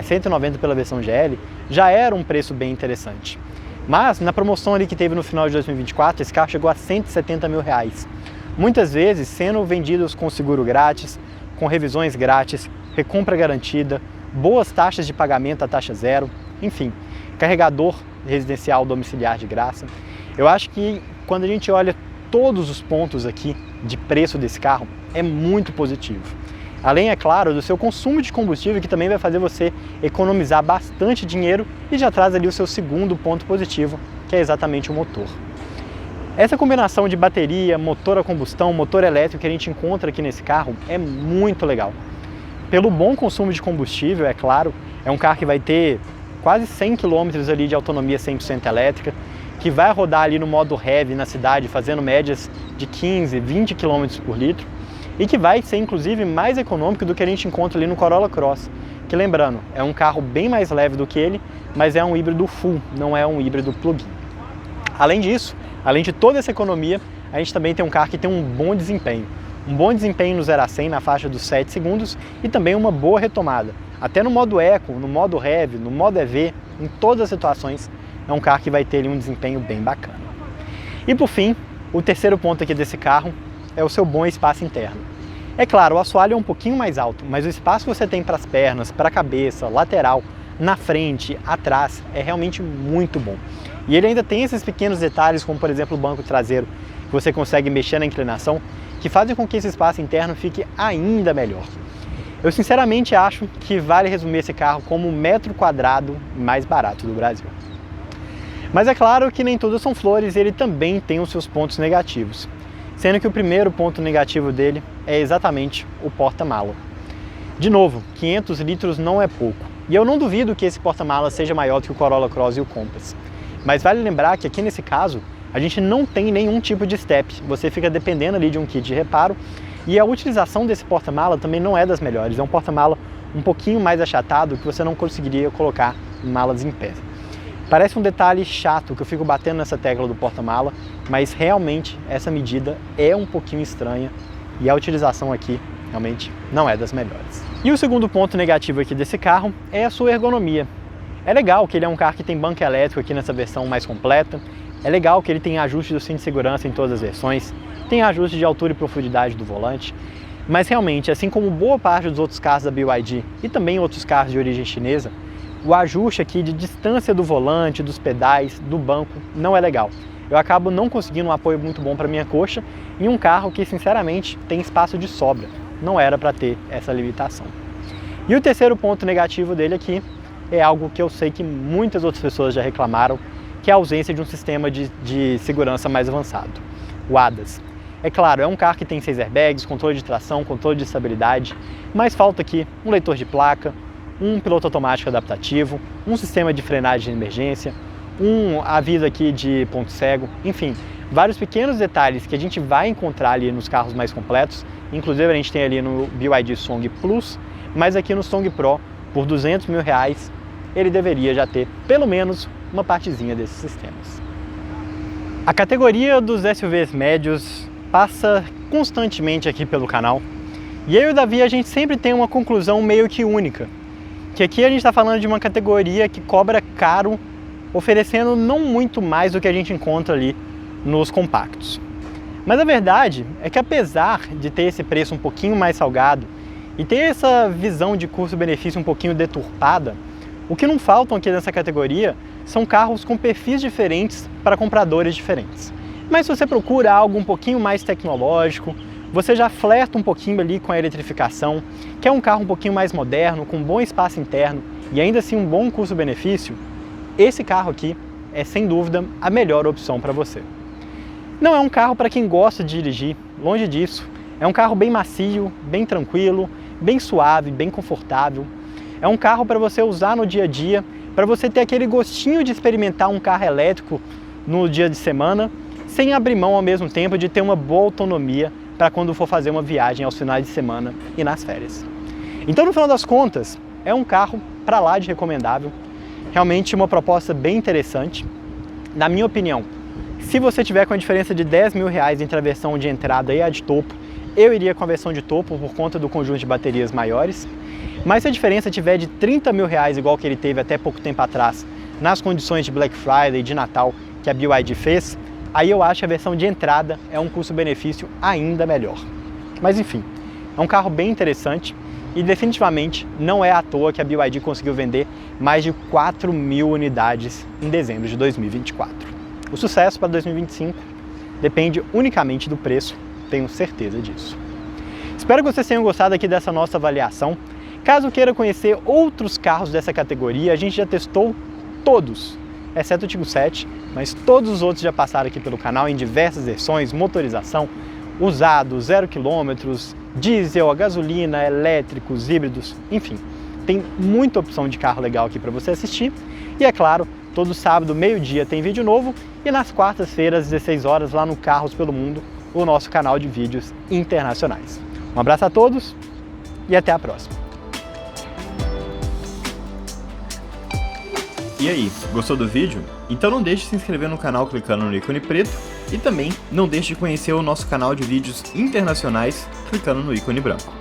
190 pela versão GL, já era um preço bem interessante. Mas na promoção ali que teve no final de 2024, esse carro chegou a R$170 mil. Muitas vezes sendo vendidos com seguro grátis, com revisões grátis, recompra garantida, boas taxas de pagamento a taxa zero, enfim, carregador residencial domiciliar de graça. Eu acho que quando a gente olha todos os pontos aqui de preço desse carro, é muito positivo. Além, é claro, do seu consumo de combustível, que também vai fazer você economizar bastante dinheiro e já traz ali o seu segundo ponto positivo, que é exatamente o motor. Essa combinação de bateria, motor a combustão, motor elétrico que a gente encontra aqui nesse carro é muito legal. Pelo bom consumo de combustível, é claro, é um carro que vai ter quase 100 km ali de autonomia 100% elétrica, que vai rodar ali no modo heavy na cidade, fazendo médias de 15, 20 km por litro, e que vai ser inclusive mais econômico do que a gente encontra ali no Corolla Cross, que lembrando, é um carro bem mais leve do que ele, mas é um híbrido full, não é um híbrido plug-in. Além disso, além de toda essa economia, a gente também tem um carro que tem um bom desempenho no 0 a 100 na faixa dos 7 segundos e também uma boa retomada. Até no modo Eco, no modo Heavy, no modo EV, em todas as situações, é um carro que vai ter ali um desempenho bem bacana. E por fim, o terceiro ponto aqui desse carro é o seu bom espaço interno. É claro, o assoalho é um pouquinho mais alto, mas o espaço que você tem para as pernas, para a cabeça, lateral, na frente, atrás, é realmente muito bom. E ele ainda tem esses pequenos detalhes, como por exemplo o banco traseiro, que você consegue mexer na inclinação, que fazem com que esse espaço interno fique ainda melhor. Eu sinceramente acho que vale resumir esse carro como o metro quadrado mais barato do Brasil. Mas é claro que nem tudo são flores e ele também tem os seus pontos negativos. Sendo que o primeiro ponto negativo dele é exatamente o porta-mala. De novo, 500 litros não é pouco. E eu não duvido que esse porta-mala seja maior do que o Corolla Cross e o Compass. Mas vale lembrar que aqui nesse caso, a gente não tem nenhum tipo de step. Você fica dependendo ali de um kit de reparo. E a utilização desse porta-mala também não é das melhores. É um porta-mala um pouquinho mais achatado que você não conseguiria colocar malas em pé. Parece um detalhe chato que eu fico batendo nessa tecla do porta-mala, mas realmente essa medida é um pouquinho estranha e a utilização aqui realmente não é das melhores. E o segundo ponto negativo aqui desse carro é a sua ergonomia. É legal que ele é um carro que tem banco elétrico aqui nessa versão mais completa, é legal que ele tem ajuste do cinto de segurança em todas as versões, tem ajuste de altura e profundidade do volante, mas realmente, assim como boa parte dos outros carros da BYD e também outros carros de origem chinesa, o ajuste aqui de distância do volante, dos pedais, do banco, não é legal. Eu acabo não conseguindo um apoio muito bom para minha coxa em um carro que, sinceramente, tem espaço de sobra. Não era para ter essa limitação. E o terceiro ponto negativo dele aqui é algo que eu sei que muitas outras pessoas já reclamaram, que é a ausência de um sistema de segurança mais avançado, o ADAS. É claro, é um carro que tem 6 airbags, controle de tração, controle de estabilidade, mas falta aqui um leitor de placa, um piloto automático adaptativo, um sistema de frenagem de emergência, um aviso aqui de ponto cego, enfim, vários pequenos detalhes que a gente vai encontrar ali nos carros mais completos, inclusive a gente tem ali no BYD Song Plus, mas aqui no Song Pro, por R$200 mil, ele deveria já ter pelo menos uma partezinha desses sistemas. A categoria dos SUVs médios passa constantemente aqui pelo canal, e eu e o Davi a gente sempre tem uma conclusão meio que única, que aqui a gente está falando de uma categoria que cobra caro oferecendo não muito mais do que a gente encontra ali nos compactos. Mas a verdade é que apesar de ter esse preço um pouquinho mais salgado e ter essa visão de custo-benefício um pouquinho deturpada, o que não faltam aqui nessa categoria são carros com perfis diferentes para compradores diferentes. Mas se você procura algo um pouquinho mais tecnológico, você já flerta um pouquinho ali com a eletrificação, quer um carro um pouquinho mais moderno, com bom espaço interno e ainda assim um bom custo-benefício, esse carro aqui é sem dúvida a melhor opção para você. Não é um carro para quem gosta de dirigir, longe disso. É um carro bem macio, bem tranquilo, bem suave, bem confortável. É um carro para você usar no dia a dia, para você ter aquele gostinho de experimentar um carro elétrico no dia de semana, sem abrir mão ao mesmo tempo de ter uma boa autonomia para quando for fazer uma viagem aos finais de semana e nas férias. Então, no final das contas, é um carro para lá de recomendável. Realmente uma proposta bem interessante. Na minha opinião, se você tiver com a diferença de R$10 mil entre a versão de entrada e a de topo, eu iria com a versão de topo por conta do conjunto de baterias maiores. Mas se a diferença tiver de R$30 mil, igual que ele teve até pouco tempo atrás, nas condições de Black Friday e de Natal que a BYD fez, aí eu acho que a versão de entrada é um custo-benefício ainda melhor. Mas enfim, é um carro bem interessante e definitivamente não é à toa que a BYD conseguiu vender mais de 4 mil unidades em dezembro de 2024. O sucesso para 2025 depende unicamente do preço, tenho certeza disso. Espero que vocês tenham gostado aqui dessa nossa avaliação. Caso queira conhecer outros carros dessa categoria, a gente já testou todos, exceto o Tiggo 7, mas todos os outros já passaram aqui pelo canal em diversas versões, motorização, usado, 0 km, diesel, a gasolina, elétricos, híbridos, enfim. Tem muita opção de carro legal aqui para você assistir. E é claro, todo sábado, meio-dia, tem vídeo novo e nas quartas-feiras, às 16 horas, lá no Carros pelo Mundo, o nosso canal de vídeos internacionais. Um abraço a todos e até a próxima. E aí, gostou do vídeo? Então não deixe de se inscrever no canal clicando no ícone preto e também não deixe de conhecer o nosso canal de vídeos internacionais clicando no ícone branco.